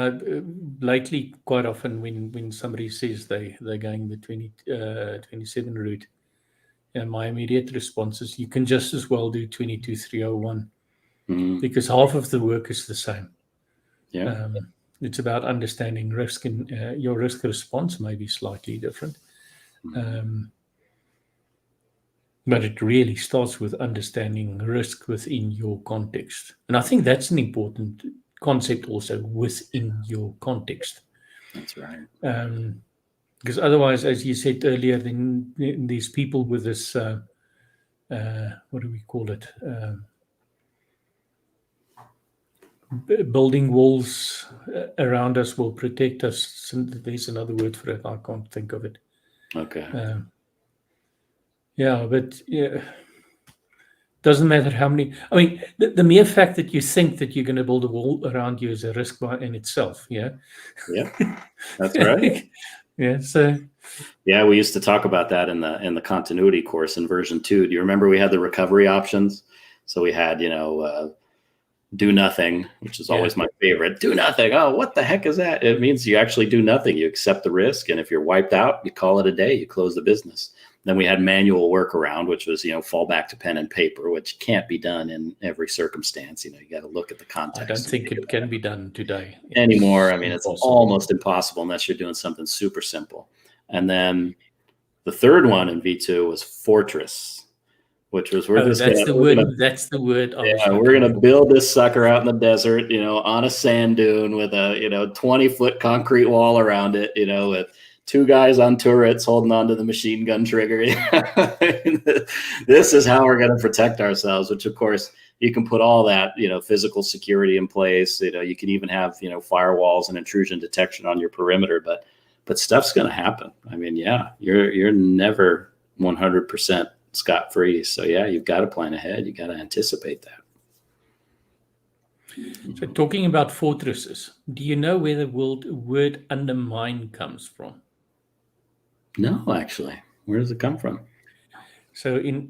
Lately, quite often when somebody says they're going the 27 route, and my immediate response is, you can just as well do 22301, because half of the work is the same. Yeah. It's about understanding risk, and your risk response may be slightly different. But it really starts with understanding risk within your context. And I think that's an important concept also, within your context. That's right. Because otherwise, as you said earlier, then these people with this, what do we call it? Building walls around us will protect us. There's another word for it. I can't think of it. Okay. Yeah, but doesn't matter how many. I mean, the mere fact that you think that you're going to build a wall around you is a risk in itself. Yeah. Yeah, that's right. Yeah. So. Yeah, we used to talk about that in the continuity course in version 2. Do you remember we had the recovery options? So we had, do nothing, which is always my favorite. Do nothing. Oh, what the heck is that? It means you actually do nothing. You accept the risk, and if you're wiped out, you call it a day. You close the business. Then we had manual workaround, which was, fall back to pen and paper, which can't be done in every circumstance. You got to look at the context. I don't think it can be done today anymore. I mean, it's almost impossible unless you're doing something super simple. And then the third one in V2 was Fortress, which was that's the word. We're gonna build this sucker out in the desert, on a sand dune with a 20-foot concrete wall around it, with 2 guys on turrets holding onto the machine gun trigger. This is how we're going to protect ourselves, which of course you can put all that, physical security in place. You can even have, firewalls and intrusion detection on your perimeter, but stuff's going to happen. I mean, yeah, you're never 100% scot-free. So yeah, you've got to plan ahead. You got to anticipate that. So talking about fortresses, do you know where the word undermine comes from? No, actually. Where does it come from? So in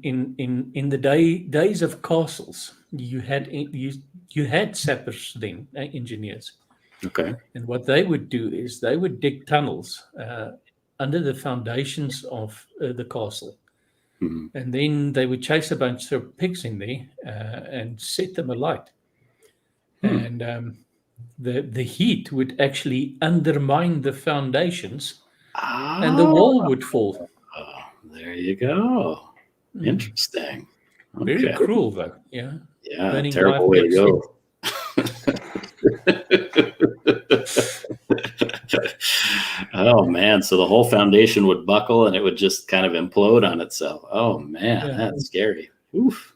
the days of castles, you had sappers then, engineers. Okay. And what they would do is they would dig tunnels under the foundations of the castle. Mm-hmm. And then they would chase a bunch of pigs in there and set them alight. And the heat would actually undermine the foundations, and the wall would fall. Oh, there you go. Interesting. Okay. Very cruel, though. Yeah. Yeah. Burning terrible way to go. Oh man, so the whole foundation would buckle and it would just kind of implode on itself. Oh man, that's scary. Oof.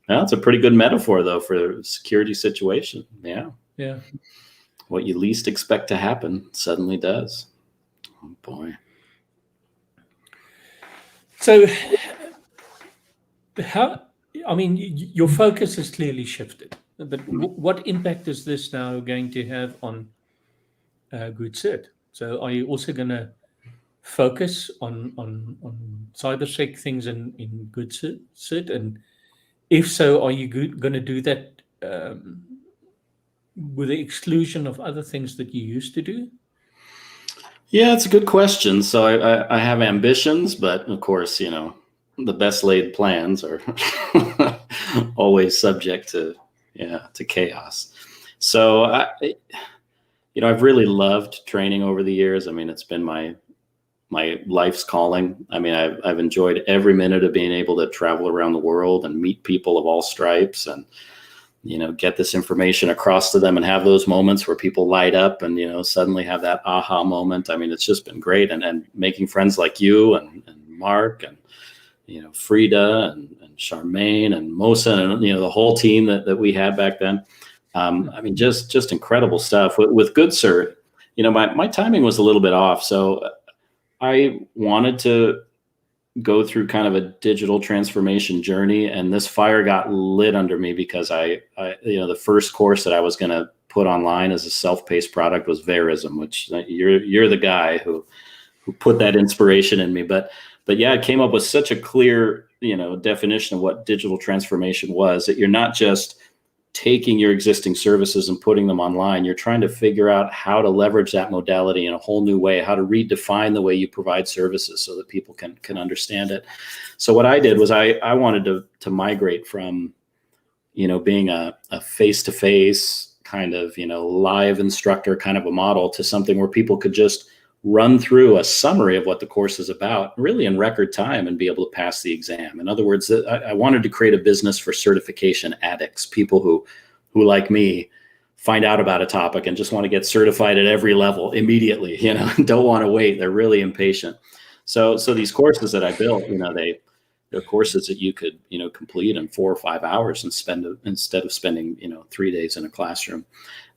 Well, it's a pretty good metaphor, though, for a security situation. Yeah. Yeah. What you least expect to happen suddenly does. Oh, boy. So your focus has clearly shifted, but what impact is this now going to have on Good Cert? So are you also going to focus on cybersec things in Good Cert? And if so, are you going to do that with the exclusion of other things that you used to do? Yeah, it's a good question. So I have ambitions, but of course, the best laid plans are always subject to chaos. So I've really loved training over the years. I mean, it's been my life's calling. I mean, I've enjoyed every minute of being able to travel around the world and meet people of all stripes and get this information across to them and have those moments where people light up and, suddenly have that aha moment. I mean, it's just been great. And making friends like you and Mark and, Frida and Charmaine and Mosa and, the whole team that we had back then. I mean, just incredible stuff with Good Cert. My timing was a little bit off. So I wanted to go through kind of a digital transformation journey, and this fire got lit under me because I the first course that I was going to put online as a self-paced product was Verism, which you're the guy who put that inspiration in me. But yeah, it came up with such a clear definition of what digital transformation was, that you're not just taking your existing services and putting them online. You're trying to figure out how to leverage that modality in a whole new way, how to redefine the way you provide services so that people can understand it. So what I did was I wanted to migrate from, being a face-to-face kind of, live instructor kind of a model to something where people could just run through a summary of what the course is about really in record time and be able to pass the exam. In other words, I wanted to create a business for certification addicts, people who like me find out about a topic and just want to get certified at every level immediately, don't want to wait. They're really impatient. So these courses that I built, they're courses that you could, complete in 4 or 5 hours and instead of spending, 3 days in a classroom.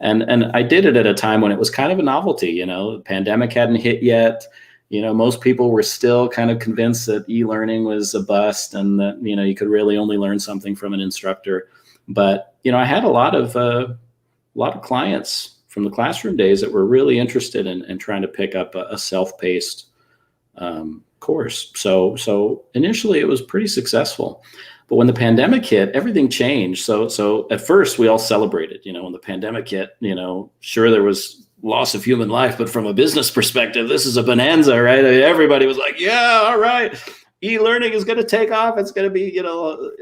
And I did it at a time when it was kind of a novelty. The pandemic hadn't hit yet. Most people were still kind of convinced that e-learning was a bust and that, you could really only learn something from an instructor. But, I had a lot of clients from the classroom days that were really interested in trying to pick up a self-paced course. So initially it was pretty successful. But when the pandemic hit, everything changed. So at first we all celebrated, when the pandemic hit, sure, there was loss of human life, but from a business perspective, this is a bonanza, right? I mean, everybody was like, yeah, all right, e-learning is going to take off. It's going to be,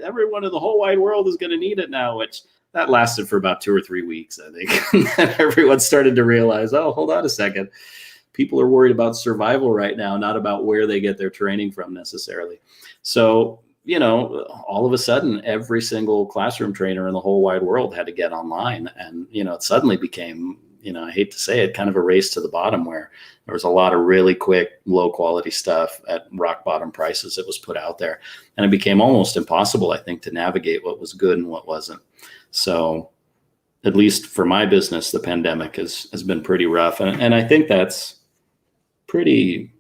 everyone in the whole wide world is going to need it now, which that lasted for about 2 or 3 weeks, I think. And everyone started to realize, oh, hold on a second. People are worried about survival right now, not about where they get their training from necessarily. So, all of a sudden, every single classroom trainer in the whole wide world had to get online. And, it suddenly became, I hate to say it, kind of a race to the bottom where there was a lot of really quick, low quality stuff at rock bottom prices that was put out there. And it became almost impossible, I think, to navigate what was good and what wasn't. So at least for my business, the pandemic has been pretty rough. And I think that's pretty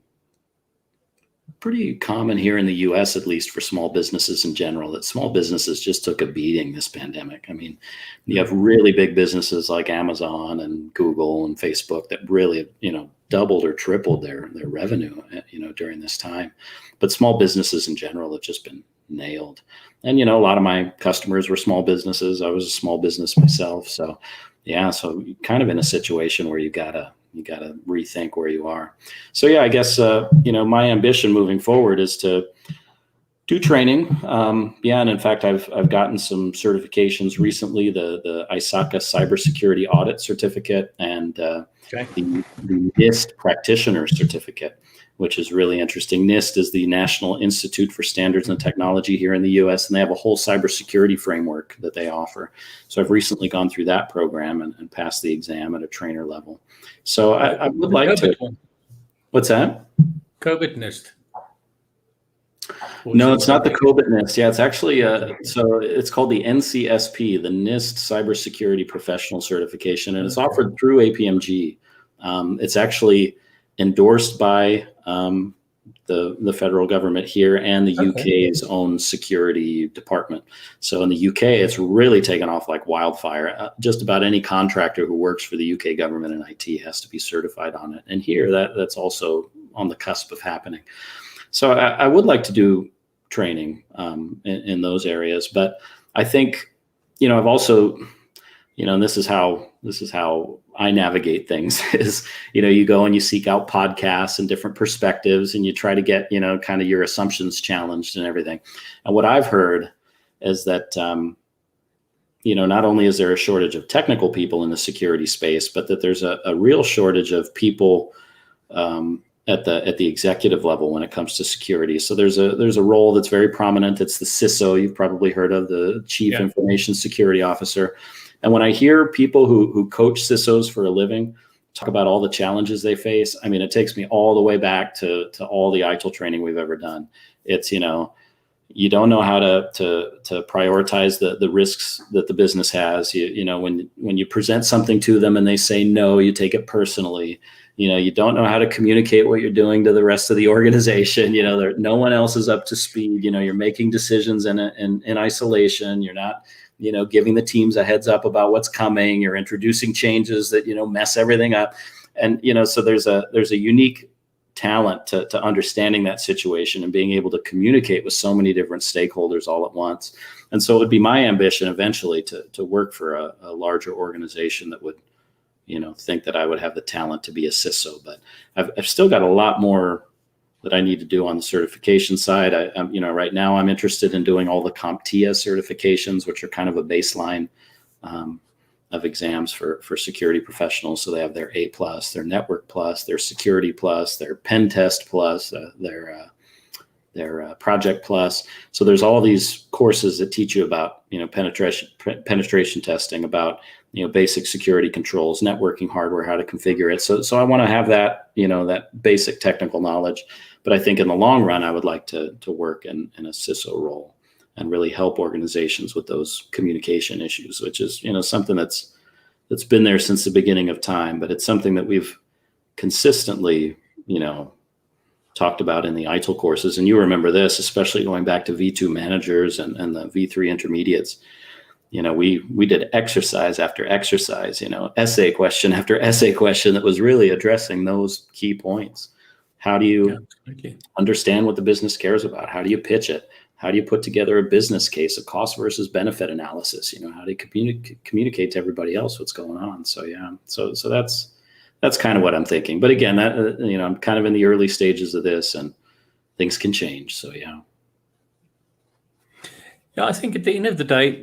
common here in the US, at least for small businesses in general, that small businesses just took a beating this pandemic. I mean, you have really big businesses like Amazon and Google and Facebook that really, doubled or tripled their revenue, during this time. But small businesses in general have just been nailed. And, a lot of my customers were small businesses. I was a small business myself. So yeah, so kind of in a situation where you gotta rethink where you are. So yeah, I guess, my ambition moving forward is to do training. And in fact, I've gotten some certifications recently, the ISACA Cybersecurity Audit Certificate and the NIST Practitioner Certificate, which is really interesting. NIST is the National Institute for Standards and Technology here in the US, and they have a whole cybersecurity framework that they offer. So I've recently gone through that program and passed the exam at a trainer level. So I would like to. What's that? COVID NIST. Or No, is it's it not the something? COVID NIST. Yeah, it's actually so it's called the NCSP, the NIST Cybersecurity Professional Certification, and it's Okay. offered through APMG. It's actually endorsed by the federal government here and the Okay. UK's own security department. So in the UK, it's really taken off like wildfire. Just about any contractor who works for the UK government in IT has to be certified on it. And here, that's also on the cusp of happening. So I would like to do training in those areas, but I think, I've also, and this is how I navigate things is, you go and you seek out podcasts and different perspectives and you try to get, kind of your assumptions challenged and everything. And what I've heard is that, not only is there a shortage of technical people in the security space, but that there's a real shortage of people at the executive level when it comes to security. So there's a role that's very prominent. It's the CISO. You've probably heard of, the Chief Information Security Officer. And when I hear people who coach CISOs for a living talk about all the challenges they face, I mean, it takes me all the way back to all the ITIL training we've ever done. It's, you don't know how to prioritize the risks that the business has. When you present something to them and they say no, you take it personally. You don't know how to communicate what you're doing to the rest of the organization. No one else is up to speed. You're making decisions in isolation. You're not, giving the teams a heads up about what's coming. You're introducing changes that, mess everything up. And, so there's a unique talent to understanding that situation and being able to communicate with so many different stakeholders all at once. And so it would be my ambition eventually to work for a larger organization that would, think that I would have the talent to be a CISO. But I've still got a lot more that I need to do on the certification side. Right now I'm interested in doing all the CompTIA certifications, which are kind of a baseline of exams for security professionals. So they have their A+, their Network Plus, their Security Plus, their Pen Test Plus, their Project Plus. So there's all these courses that teach you about, penetration testing, about, basic security controls, networking hardware, how to configure it. So I want to have that, that basic technical knowledge. But I think in the long run, I would like to work in a CISO role and really help organizations with those communication issues, which is, something that's been there since the beginning of time, but it's something that we've consistently, talked about in the ITIL courses. And you remember this, especially going back to V2 managers and the V3 intermediates. We did exercise after exercise, essay question after essay question that was really addressing those key points. How do you understand what the business cares about? How do you pitch it? How do you put together a business case, a cost versus benefit analysis? How do you communicate to everybody else what's going on? So yeah, so that's kind of what I'm thinking. But again, that I'm kind of in the early stages of this, and things can change. So yeah. Yeah, I think at the end of the day,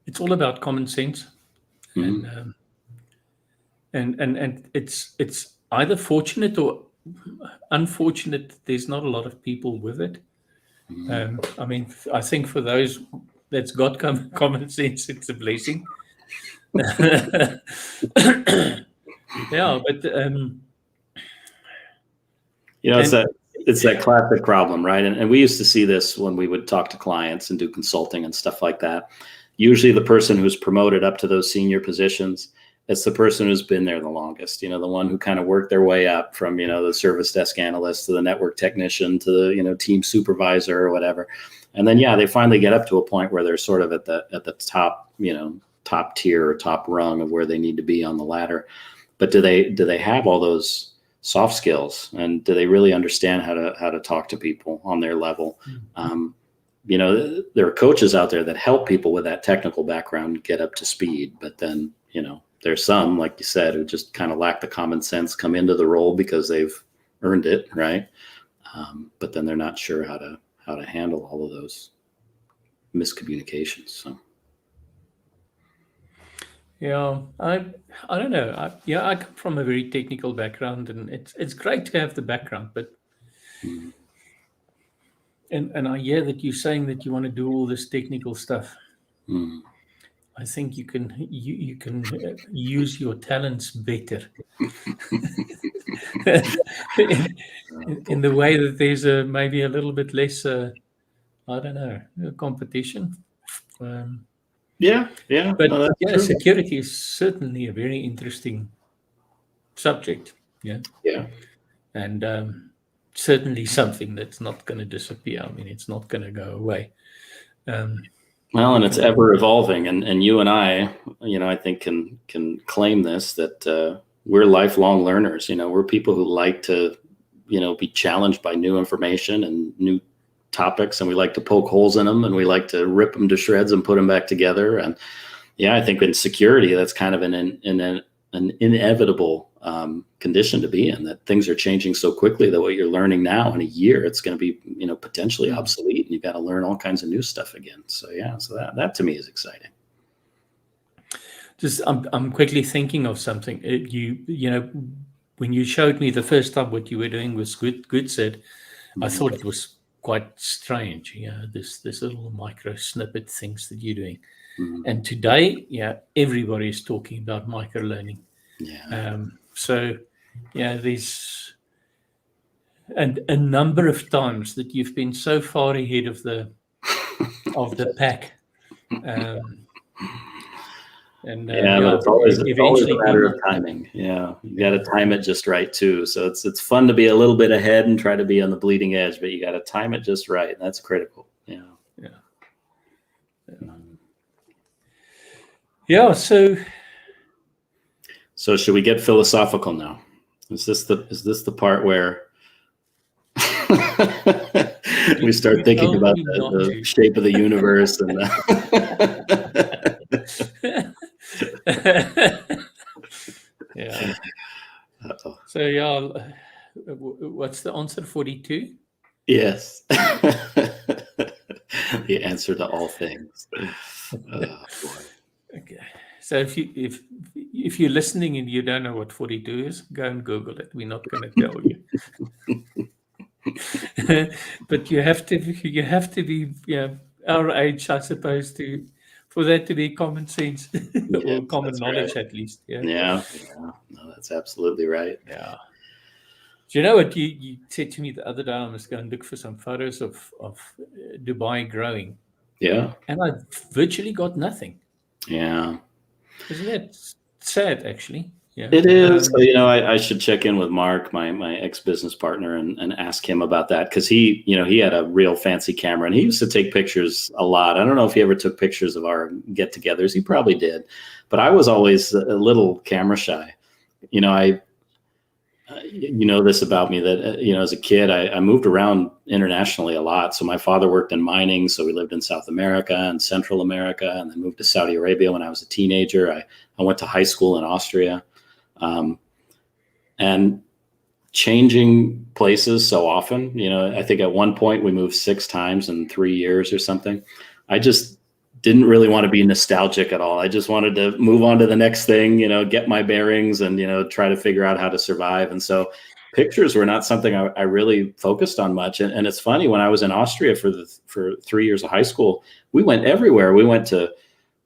it's all about common sense, Mm-hmm. and it's either fortunate or unfortunate. There's not a lot of people with it. I mean, I think for those that's got common sense, it's a blessing. Yeah, but it's that classic problem, right? And we used to see this when we would talk to clients and do consulting and stuff like that. Usually the person who's promoted up to those senior positions, it's the person who's been there the longest, the one who kind of worked their way up from, the service desk analyst to the network technician to the, team supervisor or whatever. And then, they finally get up to a point where they're sort of at the top, top tier or top rung of where they need to be on the ladder. But do they have all those soft skills, and do they really understand how to talk to people on their level? There are coaches out there that help people with that technical background get up to speed, but then, there's some, like you said, who just kind of lack the common sense, come into the role because they've earned it, right? But then they're not sure how to handle all of those miscommunications. So. Yeah, I don't know. I come from a very technical background, and it's great to have the background, but and I hear that you're saying that you want to do all this technical stuff. I think you can use your talents better in the way that there's maybe a little bit less, I don't know, competition. Yeah. But No, that's yeah, true. security is certainly a very interesting subject. Yeah, Yeah. and certainly something that's not going to disappear. I mean, it's not going to go away. Well, and it's ever evolving, and you and I, I think can claim this, that we're lifelong learners. We're people who like to, be challenged by new information and new topics, and we like to poke holes in them, and we like to rip them to shreds and put them back together. And yeah, I think in security, that's kind of an inevitable condition to be in, that things are changing so quickly that what you're learning now in a year, it's going to be, potentially obsolete, and you've got to learn all kinds of new stuff again. So yeah, so that to me is exciting. Just I'm quickly thinking of something. When you showed me the first time what you were doing was good said, I thought it was quite strange. This little micro snippet things that you're doing. And today, everybody is talking about microlearning. Yeah. So, there's a number of times that you've been so far ahead of the pack. But it's always a matter of timing. Yeah, you got to time it just right too. So it's fun to be a little bit ahead and try to be on the bleeding edge, but you got to time it just right. And that's critical. Yeah. Yeah. So should we get philosophical now? Is this the part where we start thinking about the shape of the universe and yeah. So what's the answer? 42? Yes. The answer to all things. Oh, boy. Okay. So if you're listening and you don't know what 42 is, go and Google it. We're not going to tell you. But you have to be our age, I suppose, for that to be common sense or common knowledge, right. At least. Yeah. No, that's absolutely right. Yeah. Do you know what you said to me the other day? I must go and look for some photos of Dubai growing. Yeah. And I virtually got nothing. Yeah. Isn't that sad, actually? Yeah. It is. I should check in with Mark, my ex-business partner, and ask him about that, because he had a real fancy camera and he used to take pictures a lot. I don't know if he ever took pictures of our get-togethers. He probably did, but I was always a little camera shy. This about me, that as a kid I moved around internationally a lot. So my father worked in mining, so we lived in South America and Central America, and then moved to Saudi Arabia when I was a teenager. I went to high school in Austria. And changing places so often, I think at one point we moved 6 times in 3 years or something. I just didn't really want to be nostalgic at all. I just wanted to move on to the next thing, get my bearings and, try to figure out how to survive. And so pictures were not something I really focused on much. And it's funny, when I was in Austria for 3 years of high school, we went everywhere. We went to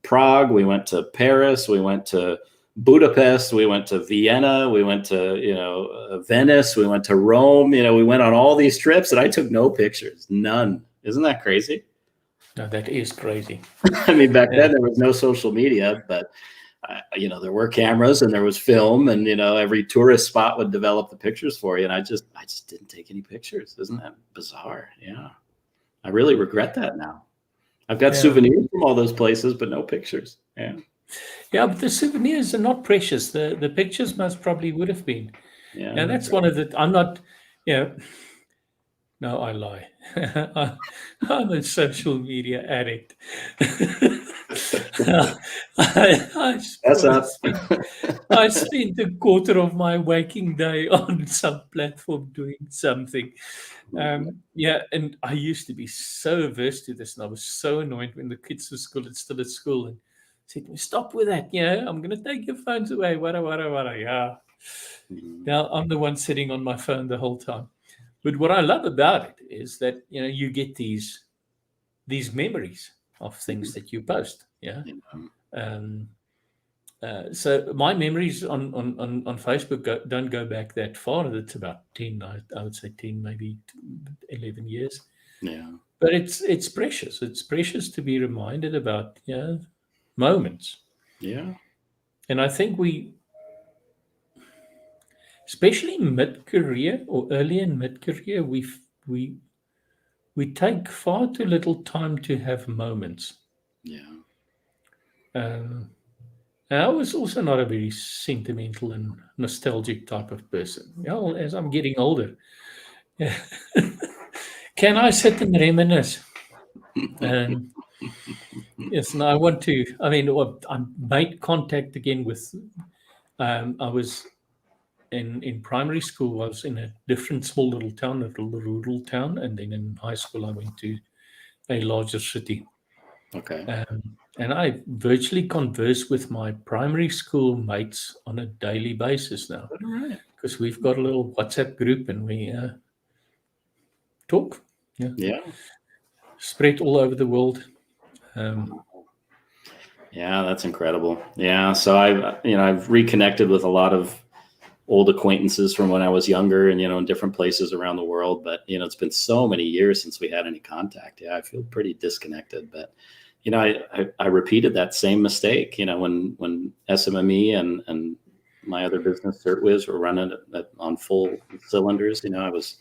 Prague, we went to Paris, we went to Budapest, we went to Vienna, we went to, Venice, we went to Rome, we went on all these trips and I took no pictures, none. Isn't that crazy? No, that is crazy. I mean, back then there was no social media, but there were cameras and there was film, and, every tourist spot would develop the pictures for you. And I just didn't take any pictures. Isn't that bizarre? Yeah. I really regret that now. I've got souvenirs from all those places, but no pictures. Yeah. Yeah, but the souvenirs are not precious. The pictures most probably would have been. Yeah. And that's one of the, I'm not, no, I lie. I'm a social media addict. I spent a quarter of my waking day on some platform doing something. And I used to be so averse to this, and I was so annoyed when the kids were still at school, and said, "Stop with that! I'm going to take your phones away." Yeah. Now I'm the one sitting on my phone the whole time. But what I love about it is that you get these memories of things that you post. Yeah. So my memories on Facebook don't go back that far. It's about 10, I would say 10, maybe 11 years. Yeah. But it's precious. It's precious to be reminded about moments. Yeah. And I think we, especially mid-career or early in mid-career, we take far too little time to have moments. Yeah. And I was also not a very sentimental and nostalgic type of person. Well, as I'm getting older, can I sit and reminisce? And yes, and I want to. I mean, I made contact again with. I was in primary school. I was in a different small little town, a little rural town, and then in high school I went to a larger city. Okay. And I virtually converse with my primary school mates on a daily basis now, All right. because we've got a little WhatsApp group and we talk. Yeah, Yeah. spread all over the world. Um, Yeah, that's incredible. Yeah, so I've reconnected with a lot of old acquaintances from when I was younger, and in different places around the world. But it's been so many years since we had any contact. Yeah, I feel pretty disconnected. But I repeated that same mistake. When SMME and my other business, CertWiz, were running on full cylinders. I was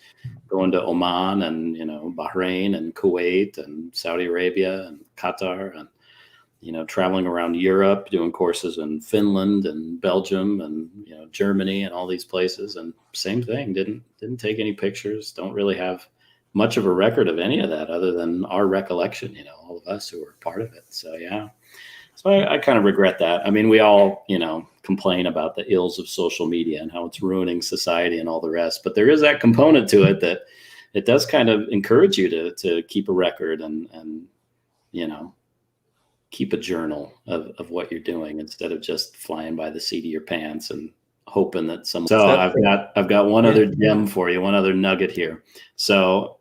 going to Oman and Bahrain and Kuwait and Saudi Arabia and Qatar and traveling around Europe, doing courses in Finland and Belgium and Germany and all these places. And same thing, didn't take any pictures. Don't really have much of a record of any of that other than our recollection. All of us who were part of it. So yeah, so I kind of regret that. I mean, we all complain about the ills of social media and how it's ruining society and all the rest. But there is that component to it that it does kind of encourage you to keep a record and keep a journal of what you're doing instead of just flying by the seat of your pants and hoping that someone. So I've got one other gem for you, one other nugget here. So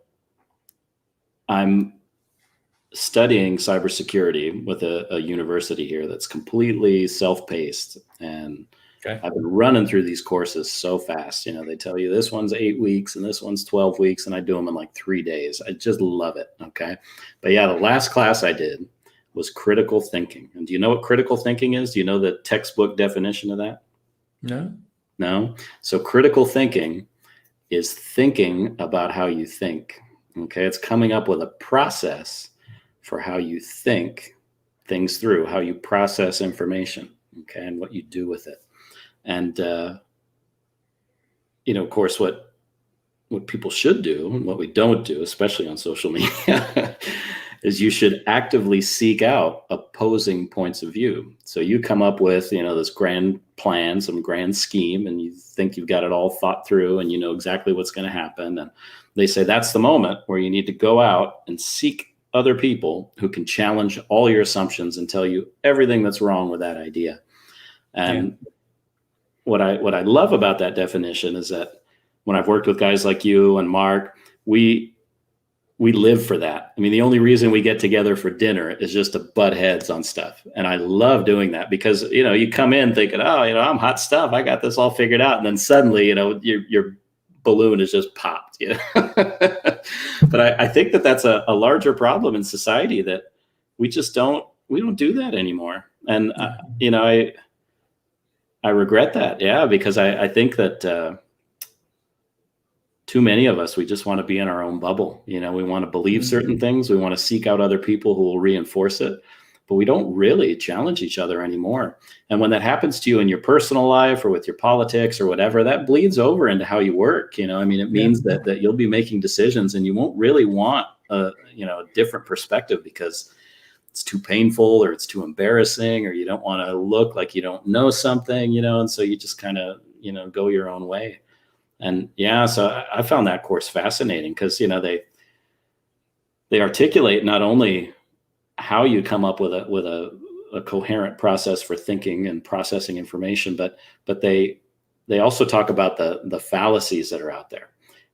I'm studying cybersecurity with a university here that's completely self-paced, and I've been running through these courses so fast. They tell you this one's 8 weeks and this one's 12 weeks, and I do them in like 3 days. I just love it. Okay, but yeah, the last class I did was critical thinking. And do you know what critical thinking is? Do you know the textbook definition of that? No. So critical thinking is thinking about how you think. Okay, it's coming up with a process for how you think things through, how you process information, okay, and what you do with it. And of course, what people should do and what we don't do, especially on social media, is you should actively seek out opposing points of view. So you come up with, this grand plan, some grand scheme, and you think you've got it all thought through and you know exactly what's going to happen. And they say that's the moment where you need to go out and seek other people who can challenge all your assumptions and tell you everything that's wrong with that idea. And what I love about that definition is that when I've worked with guys like you and Mark, we live for that. I mean, the only reason we get together for dinner is just to butt heads on stuff. And I love doing that because, you come in thinking, oh, I'm hot stuff. I got this all figured out. And then suddenly, your balloon is just popped. But I think that's a larger problem in society, that we don't do that anymore. And, I regret that. Yeah, because I think that, too many of us, we just want to be in our own bubble. We want to believe certain things. We want to seek out other people who will reinforce it, but we don't really challenge each other anymore. And when that happens to you in your personal life or with your politics or whatever, that bleeds over into how you work. It means that you'll be making decisions and you won't really want a different perspective because it's too painful or it's too embarrassing, or you don't want to look like you don't know something, and so you just kind of, go your own way. And so I found that course fascinating because, they articulate not only how you come up with a coherent process for thinking and processing information, but they also talk about the fallacies that are out there,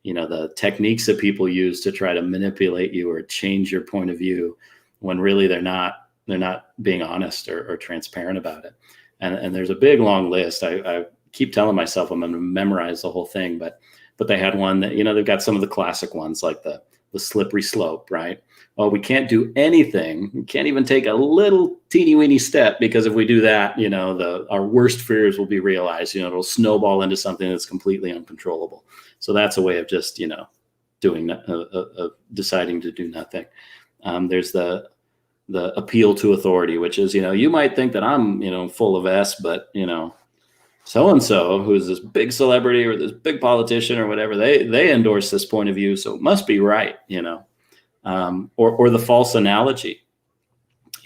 the techniques that people use to try to manipulate you or change your point of view when really they're not being honest or transparent about it. And there's a big long list. I keep telling myself I'm going to memorize the whole thing, but they had one that, they've got some of the classic ones like the slippery slope, right? Oh, we can't do anything. We can't even take a little teeny weeny step, because if we do that, our worst fears will be realized. It'll snowball into something that's completely uncontrollable. So that's a way of just, doing, deciding to do nothing. There's the appeal to authority, which is, you might think that I'm, full of S, but, so-and-so who's this big celebrity or this big politician or whatever, they endorse this point of view, so it must be right, or the false analogy.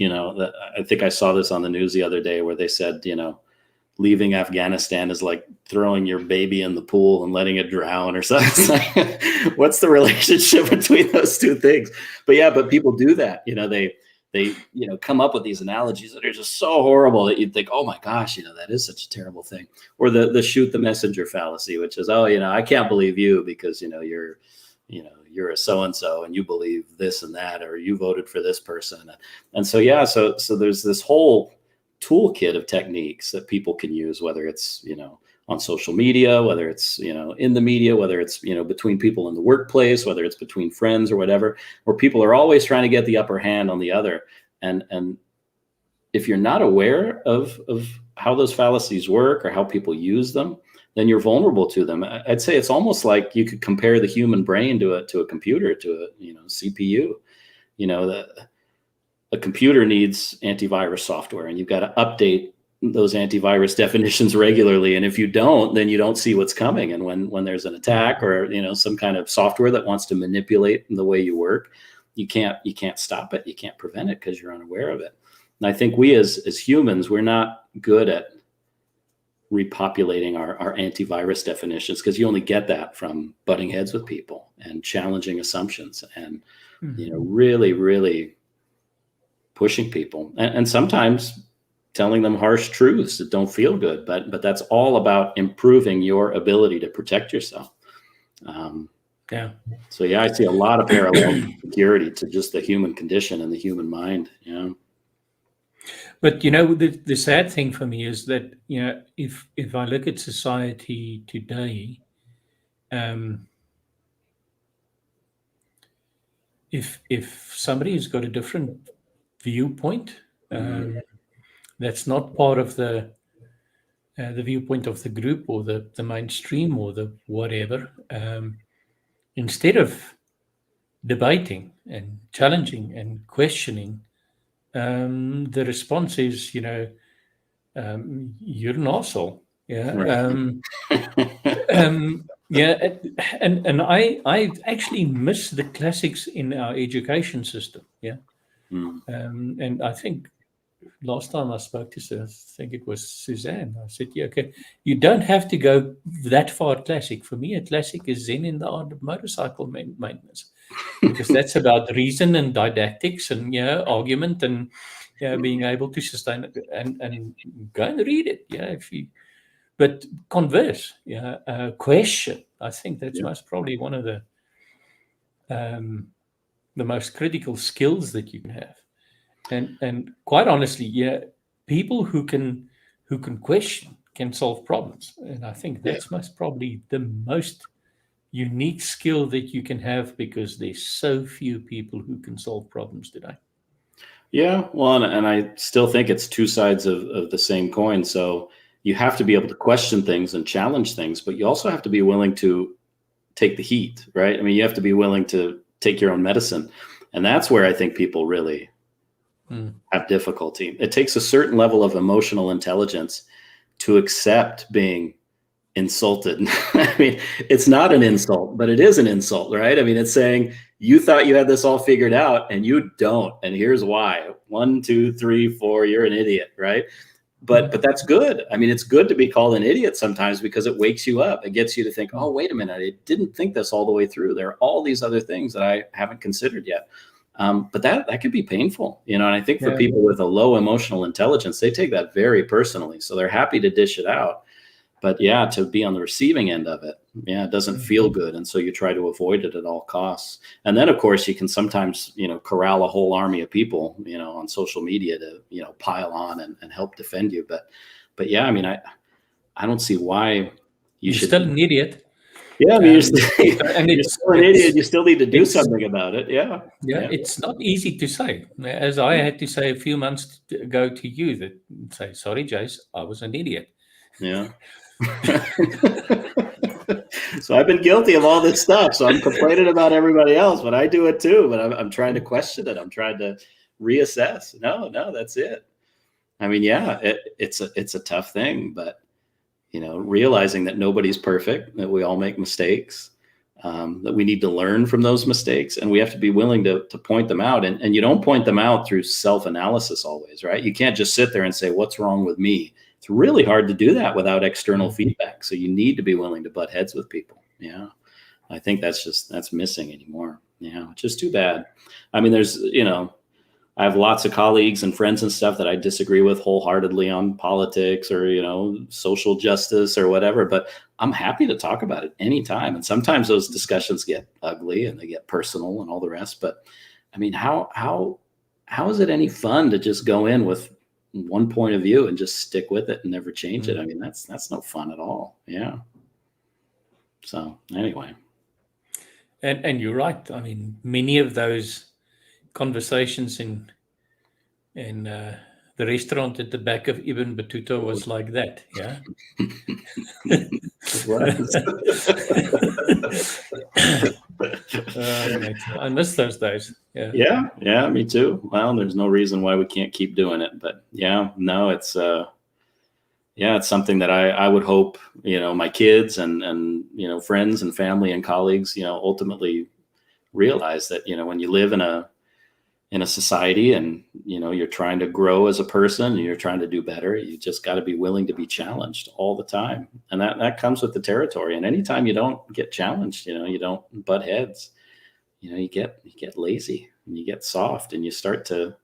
I think I saw this on the news the other day where they said, leaving Afghanistan is like throwing your baby in the pool and letting it drown or something. What's the relationship between those two things? But people do that. They come up with these analogies that are just so horrible that you'd think, oh my gosh, that is such a terrible thing. Or the shoot the messenger fallacy, which is, oh, I can't believe you because, you're a so-and-so and you believe this and that, or you voted for this person. And so there's this whole toolkit of techniques that people can use, whether it's, on social media, whether it's, in the media, whether it's, between people in the workplace, whether it's between friends or whatever, where people are always trying to get the upper hand on the other. And if you're not aware of how those fallacies work or how people use them, then you're vulnerable to them. I'd say it's almost like you could compare the human brain to a computer, to a, CPU. A computer needs antivirus software, and you've got to update those antivirus definitions regularly. And if you don't, then you don't see what's coming. And when there's an attack or, some kind of software that wants to manipulate the way you work, you can't stop it. You can't prevent it because you're unaware of it. And I think we as humans, we're not good at repopulating our antivirus definitions, because you only get that from butting heads with people and challenging assumptions and, really, really pushing people. And sometimes telling them harsh truths that don't feel good, but that's all about improving your ability to protect yourself. So I see a lot of parallels with security to just the human condition and the human mind. But the sad thing for me is that if I look at society today, if somebody has got a different viewpoint, that's not part of the viewpoint of the group or the mainstream or the whatever, instead of debating and challenging and questioning, the response is, you're an arsehole. And I actually miss the classics in our education system. And I think last time I spoke to her, I think it was Suzanne, I said, okay, you don't have to go that far classic. For me, a classic is Zen in the art of motorcycle maintenance, because that's about reason and didactics and argument and being able to sustain it, and go and read it. But converse, question. I think that's most probably one of the most critical skills that you can have. And quite honestly, people who can question can solve problems. And I think that's most probably the most unique skill that you can have, because there's so few people who can solve problems today. Yeah, well, and I still think it's two sides of the same coin. So you have to be able to question things and challenge things, but you also have to be willing to take the heat, right? I mean, you have to be willing to take your own medicine. And that's where I think people really have difficulty. It takes a certain level of emotional intelligence to accept being insulted. I mean, it's not an insult, but it is an insult, right? I mean, it's saying you thought you had this all figured out and you don't. And here's why. 1, 2, 3, 4, you're an idiot, right? But that's good. I mean, it's good to be called an idiot sometimes, because it wakes you up. It gets you to think, oh, wait a minute, I didn't think this all the way through. There are all these other things that I haven't considered yet. But that can be painful, and I think for people with a low emotional intelligence, they take that very personally. So they're happy to dish it out. But yeah, to be on the receiving end of it, yeah, it doesn't feel good. And so you try to avoid it at all costs. And then of course you can sometimes, corral a whole army of people, on social media to, pile on and help defend you. But yeah, I mean, I don't see why You're should. still an idiot. Yeah, I mean, you're still an idiot. You still need to do something about it. Yeah. It's not easy to say. As I had to say a few months ago to you, that say, sorry, Jace, I was an idiot. Yeah. So I've been guilty of all this stuff. So I'm complaining about everybody else, but I do it too. But I'm trying to question it. I'm trying to reassess. No, that's it. I mean, yeah, it's a tough thing, but realizing that nobody's perfect, that we all make mistakes, that we need to learn from those mistakes, and we have to be willing to point them out. And you don't point them out through self-analysis always, right? You can't just sit there and say, what's wrong with me? It's really hard to do that without external feedback. So you need to be willing to butt heads with people. Yeah. I think that's missing anymore. Yeah. It's just too bad. I mean, there's, I have lots of colleagues and friends and stuff that I disagree with wholeheartedly on politics or, social justice or whatever, but I'm happy to talk about it anytime. And sometimes those discussions get ugly and they get personal and all the rest. But I mean, how is it any fun to just go in with one point of view and just stick with it and never change it? I mean, that's no fun at all. Yeah. So anyway. And you're right. I mean, many of those conversations in the restaurant at the back of Ibn Battuta was like that. Yeah. I miss those days. Yeah, me too. Well, there's no reason why we can't keep doing it, but yeah, no, it's something that I would hope, my kids and friends and family and colleagues, ultimately realize that, when you live in a society and, you're trying to grow as a person and you're trying to do better, you just got to be willing to be challenged all the time. And that comes with the territory. And anytime you don't get challenged, you don't butt heads, you get lazy and you get soft and you start to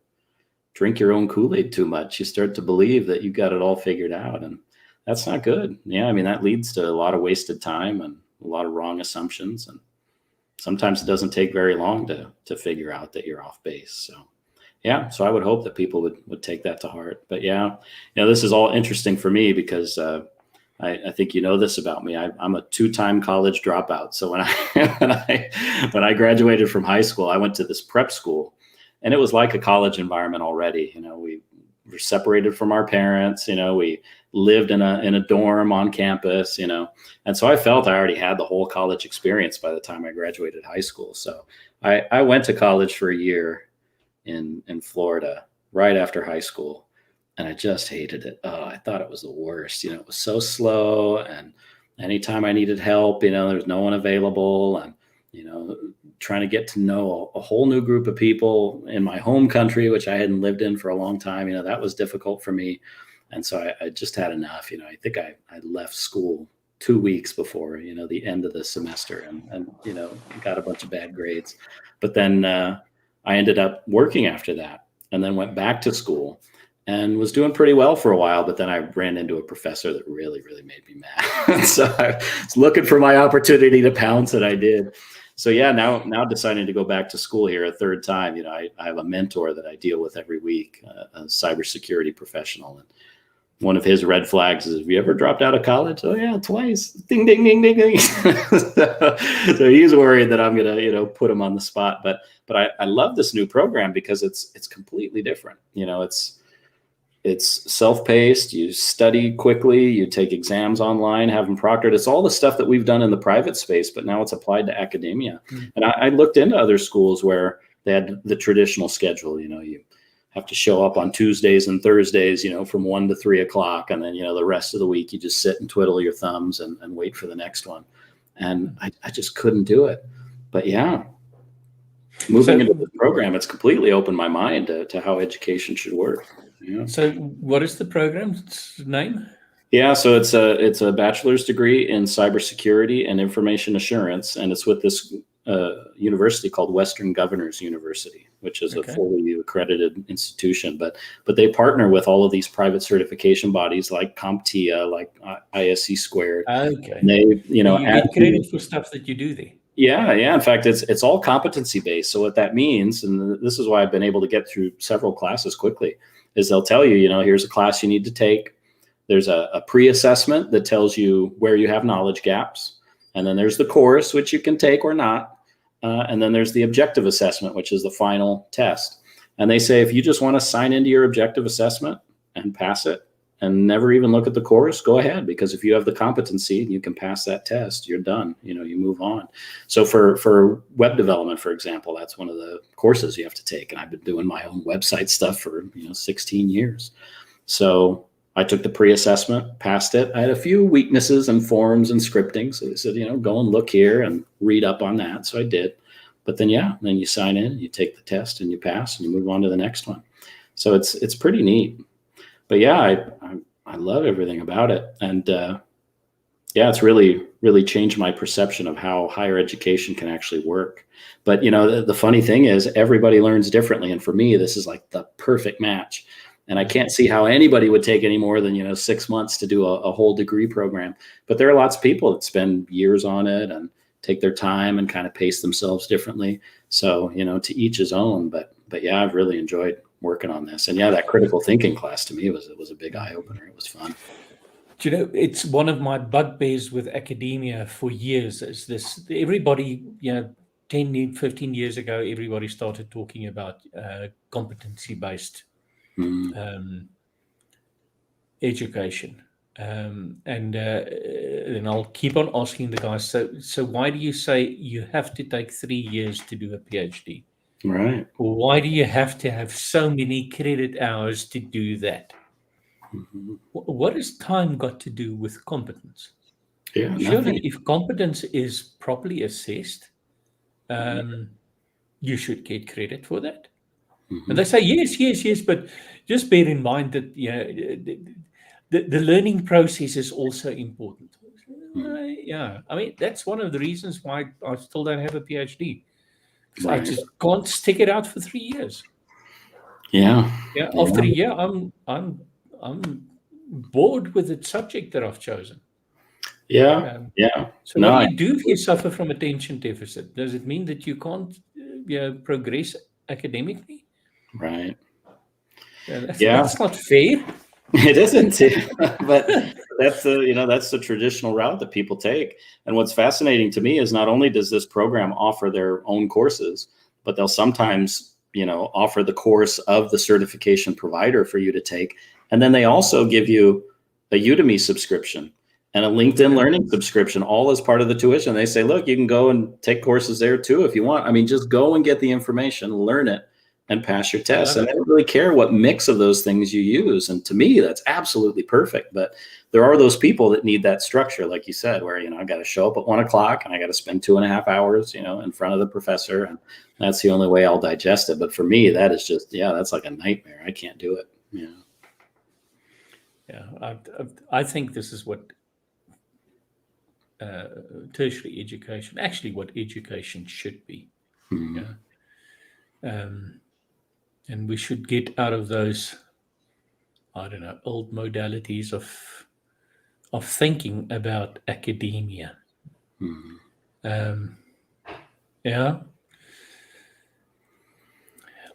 drink your own Kool-Aid too much. You start to believe that you got it all figured out, and that's not good. Yeah. I mean, that leads to a lot of wasted time and a lot of wrong assumptions. And sometimes it doesn't take very long to figure out that you're off base. So, yeah. So I would hope that people would take that to heart. But yeah, this is all interesting for me because I think this about me. I'm a 2-time college dropout. So when I graduated from high school, I went to this prep school, and it was like a college environment already. We were separated from our parents. We lived in a dorm on campus. And so I felt I already had the whole college experience by the time I graduated high school. So I went to college for a year in Florida right after high school, and I just hated it. Oh, I thought it was the worst. It was so slow, and anytime I needed help, there was no one available, and trying to get to know a whole new group of people in my home country, which I hadn't lived in for a long time, that was difficult for me. And so I just had enough. I think I left school 2 weeks before, the end of the semester, and got a bunch of bad grades. But then I ended up working after that, and then went back to school and was doing pretty well for a while. But then I ran into a professor that really, really made me mad. So I was looking for my opportunity to pounce, and I did. So yeah, now deciding to go back to school here a third time. I have a mentor that I deal with every week, a cybersecurity professional, and one of his red flags is, have you ever dropped out of college? Oh yeah, twice. Ding, ding, ding, ding, ding. So he's worried that I'm gonna, put him on the spot. But I love this new program because it's completely different. It's self-paced. You study quickly. You take exams online, have them proctored. It's all the stuff that we've done in the private space, but now it's applied to academia. Mm-hmm. And I looked into other schools where they had the traditional schedule. You have to show up on Tuesdays and Thursdays, from 1 to 3 o'clock. And then, the rest of the week you just sit and twiddle your thumbs and wait for the next one. And I just couldn't do it. But yeah, moving into the program, it's completely opened my mind to how education should work. Yeah. So what is the program's name? Yeah, so it's a bachelor's degree in cybersecurity and information assurance, and it's with this university called Western Governors University, which is Okay. a fully accredited institution. But they partner with all of these private certification bodies like CompTIA, like ISC Squared. Okay. And they, you know, You get credit for stuff that you do there. yeah. In fact, it's all competency based. So what that means, and this is why I've been able to get through several classes quickly, is they'll tell you, you know, here's a class you need to take. There's a pre-assessment that tells you where you have knowledge gaps. And then there's the course, which you can take or not. And then there's the objective assessment, which is the final test. And they say, if you just want to sign into your objective assessment and pass it and never even look at the course, go ahead. Because if you have the competency and you can pass that test, you're done. You know, you move on. So for web development, for example, that's one of the courses you have to take. And I've been doing my own website stuff for, 16 years. So I took the pre-assessment, passed it. I had a few weaknesses in forms and scripting. So they said, go and look here and read up on that. So I did. But then, then you sign in, you take the test and you pass and you move on to the next one. So it's pretty neat. But yeah, I love everything about it. And it's really, really changed my perception of how higher education can actually work. But, the funny thing is everybody learns differently. And for me, this is like the perfect match. And I can't see how anybody would take any more than, 6 months to do a whole degree program. But there are lots of people that spend years on it and take their time and kind of pace themselves differently. So, to each his own. But yeah, I've really enjoyed working on this. And yeah, that critical thinking class to me was a big eye opener. It was fun. It's one of my bugbears with academia for years is this. Everybody, 10, 15 years ago, everybody started talking about competency-based education. And then I'll keep on asking the guys, so why do you say you have to take 3 years to do a PhD? Right. Or why do you have to have so many credit hours to do that? Mm-hmm. What has time got to do with competence? Yeah, surely if competence is properly assessed, you should get credit for that. Mm-hmm. And they say, yes, but just bear in mind that the learning process is also important. Yeah, I mean, that's one of the reasons why I still don't have a PhD. Because I just can't stick it out for 3 years. Yeah. After a year, I'm bored with the subject that I've chosen. Yeah. So what do you do if you suffer from attention deficit? Does it mean that you can't progress academically? Right. That's not fair. It isn't, but that's the traditional route that people take. And what's fascinating to me is not only does this program offer their own courses, but they'll sometimes, offer the course of the certification provider for you to take. And then they also give you a Udemy subscription and a LinkedIn Learning subscription, all as part of the tuition. They say, look, you can go and take courses there too if you want. I mean, just go and get the information, learn it, and pass your tests. And I don't really care what mix of those things you use. And to me, that's absolutely perfect. But there are those people that need that structure, like you said, where, I got to show up at 1 o'clock and I got to spend 2.5 hours, in front of the professor. And that's the only way I'll digest it. But for me, that is just, that's like a nightmare. I can't do it. Yeah, I think this is what tertiary education, actually what education should be. Mm-hmm. Yeah. And we should get out of those, I don't know, old modalities of thinking about academia. Mm-hmm. Yeah.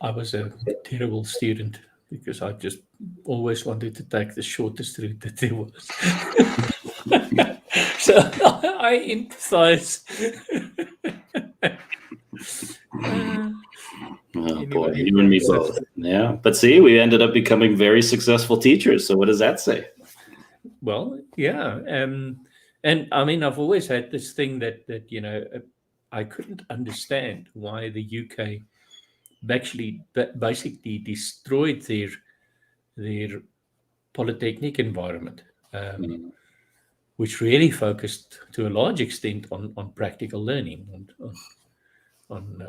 I was a terrible student because I just always wanted to take the shortest route that there was. So I empathize. Oh boy, you and me both. Yeah, but see, we ended up becoming very successful teachers. So what does that say? Well, yeah, and I mean, I've always had this thing that I couldn't understand why the UK actually basically destroyed their polytechnic environment, which really focused to a large extent on practical learning, and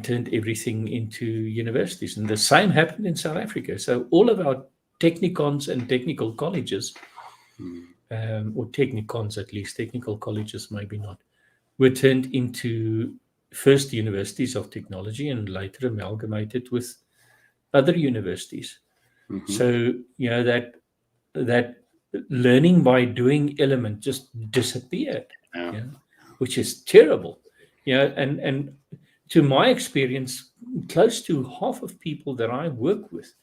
turned everything into universities. And the same happened in South Africa. So all of our technicons and technical colleges or technicons at least, technical colleges maybe not, were turned into first universities of technology and later amalgamated with other universities. So, that learning by doing element just disappeared, Yeah. which is terrible. And to my experience, close to half of people that I work with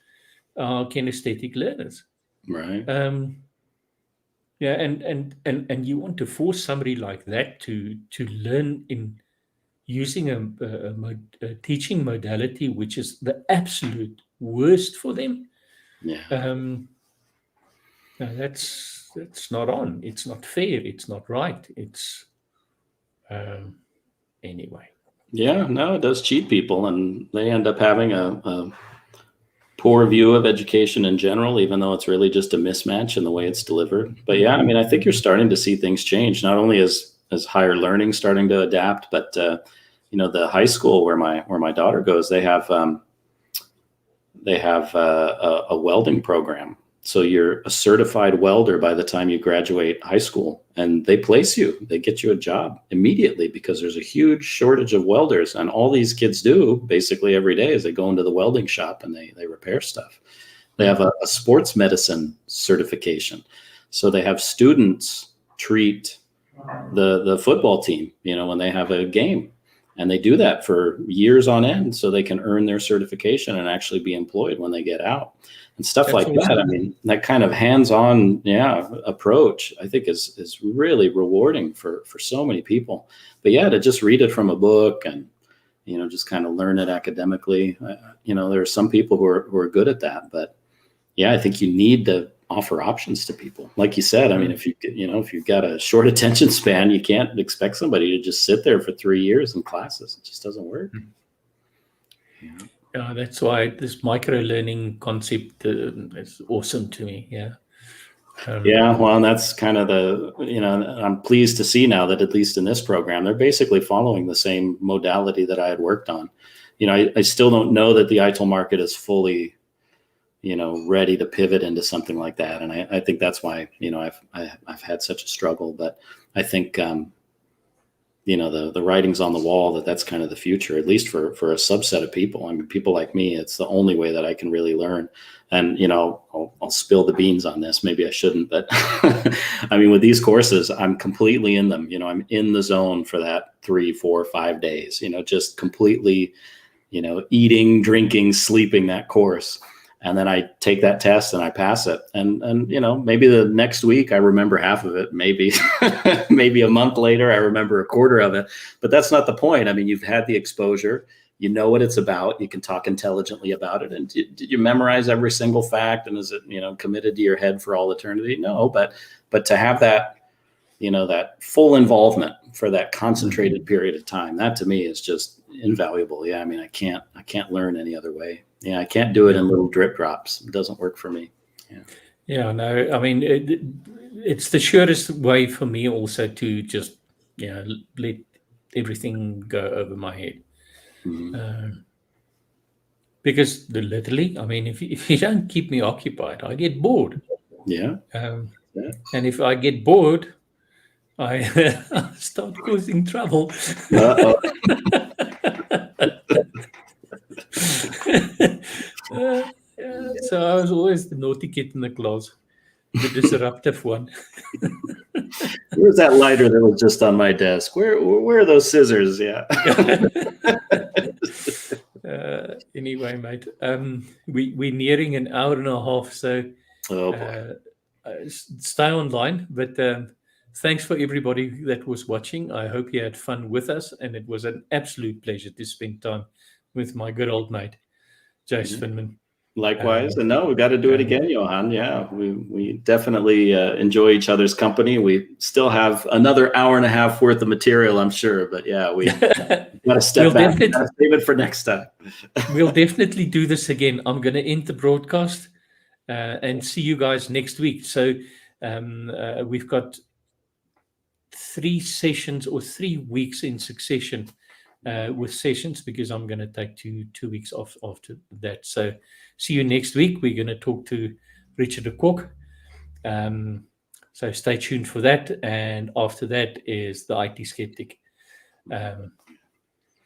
are kinesthetic learners. Right. And you want to force somebody like that to learn in using a teaching modality which is the absolute worst for them. Yeah. No, that's not on. It's not fair. It's not right. It's anyway. Yeah, no, it does cheat people, and they end up having a poor view of education in general, even though it's really just a mismatch in the way it's delivered. But yeah, I mean, I think you're starting to see things change, not only as higher learning starting to adapt, but the high school where my daughter goes, they have a welding program. So you're a certified welder by the time you graduate high school, and they place you. They get you a job immediately because there's a huge shortage of welders. And all these kids do basically every day is they go into the welding shop and they repair stuff. They have a sports medicine certification. So they have students treat the football team, when they have a game. And they do that for years on end so they can earn their certification and actually be employed when they get out and stuff That's like awesome. that. I mean, that kind of hands-on, approach, I think is really rewarding for so many people. But yeah, to just read it from a book and, just kind of learn it academically, there are some people who are good at that. But yeah, I think you need to offer options to people. Like you said, I mean, if you've got a short attention span, you can't expect somebody to just sit there for 3 years in classes. It just doesn't work. Yeah, that's why this microlearning concept is awesome to me. Yeah. Yeah, well, and that's kind of I'm pleased to see now that at least in this program, they're basically following the same modality that I had worked on. I still don't know that the ITIL market is fully ready to pivot into something like that. And I think that's why, I've had such a struggle, but I think, the writing's on the wall that's kind of the future, at least for a subset of people. I mean, people like me, it's the only way that I can really learn. And, I'll spill the beans on this. Maybe I shouldn't, but I mean, with these courses, I'm completely in them. I'm in the zone for that 3, 4, 5 days, just completely, eating, drinking, sleeping that course. And then I take that test and I pass it. And maybe the next week I remember half of it, maybe, maybe a month later, I remember a quarter of it, but that's not the point. I mean, you've had the exposure, you know what it's about, you can talk intelligently about it. And did you memorize every single fact? And is it, committed to your head for all eternity? No, but to have that, that full involvement for that concentrated period of time, that to me is just invaluable. Yeah. I mean, I can't learn any other way. Yeah. I can't do it in little drip drops. It doesn't work for me. Yeah. Yeah, no, I mean, it's the surest way for me also to just, let everything go over my head. Because literally, I mean, if you don't keep me occupied, I get bored. Yeah. And if I get bored, I start causing trouble. So I was always the naughty kid in the class, the disruptive one. Where's that lighter that was just on my desk? Where are those scissors? Yeah. Anyway, mate, we're nearing an hour and a half, so Oh boy. Stay online. But thanks for everybody that was watching. I hope you had fun with us, and it was an absolute pleasure to spend time with my good old mate, JACE FINMAN. Likewise. And no, we got to do it again, Johan. Yeah, we definitely enjoy each other's company. We still have another hour and a half worth of material, I'm sure. But yeah, we got to step back. Gotta save it for next time. We'll definitely do this again. I'm going to end the broadcast and see you guys next week. So we've got 3 sessions or 3 weeks in succession with sessions, because I'm going to take two weeks off after that. So see you next week. We're going to talk to Richard de Kok. So stay tuned for that. And after that is the IT skeptic.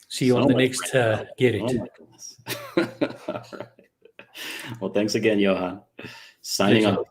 See you on the next Get It. Oh my goodness. All right. Well, thanks again, Johan. Signing off.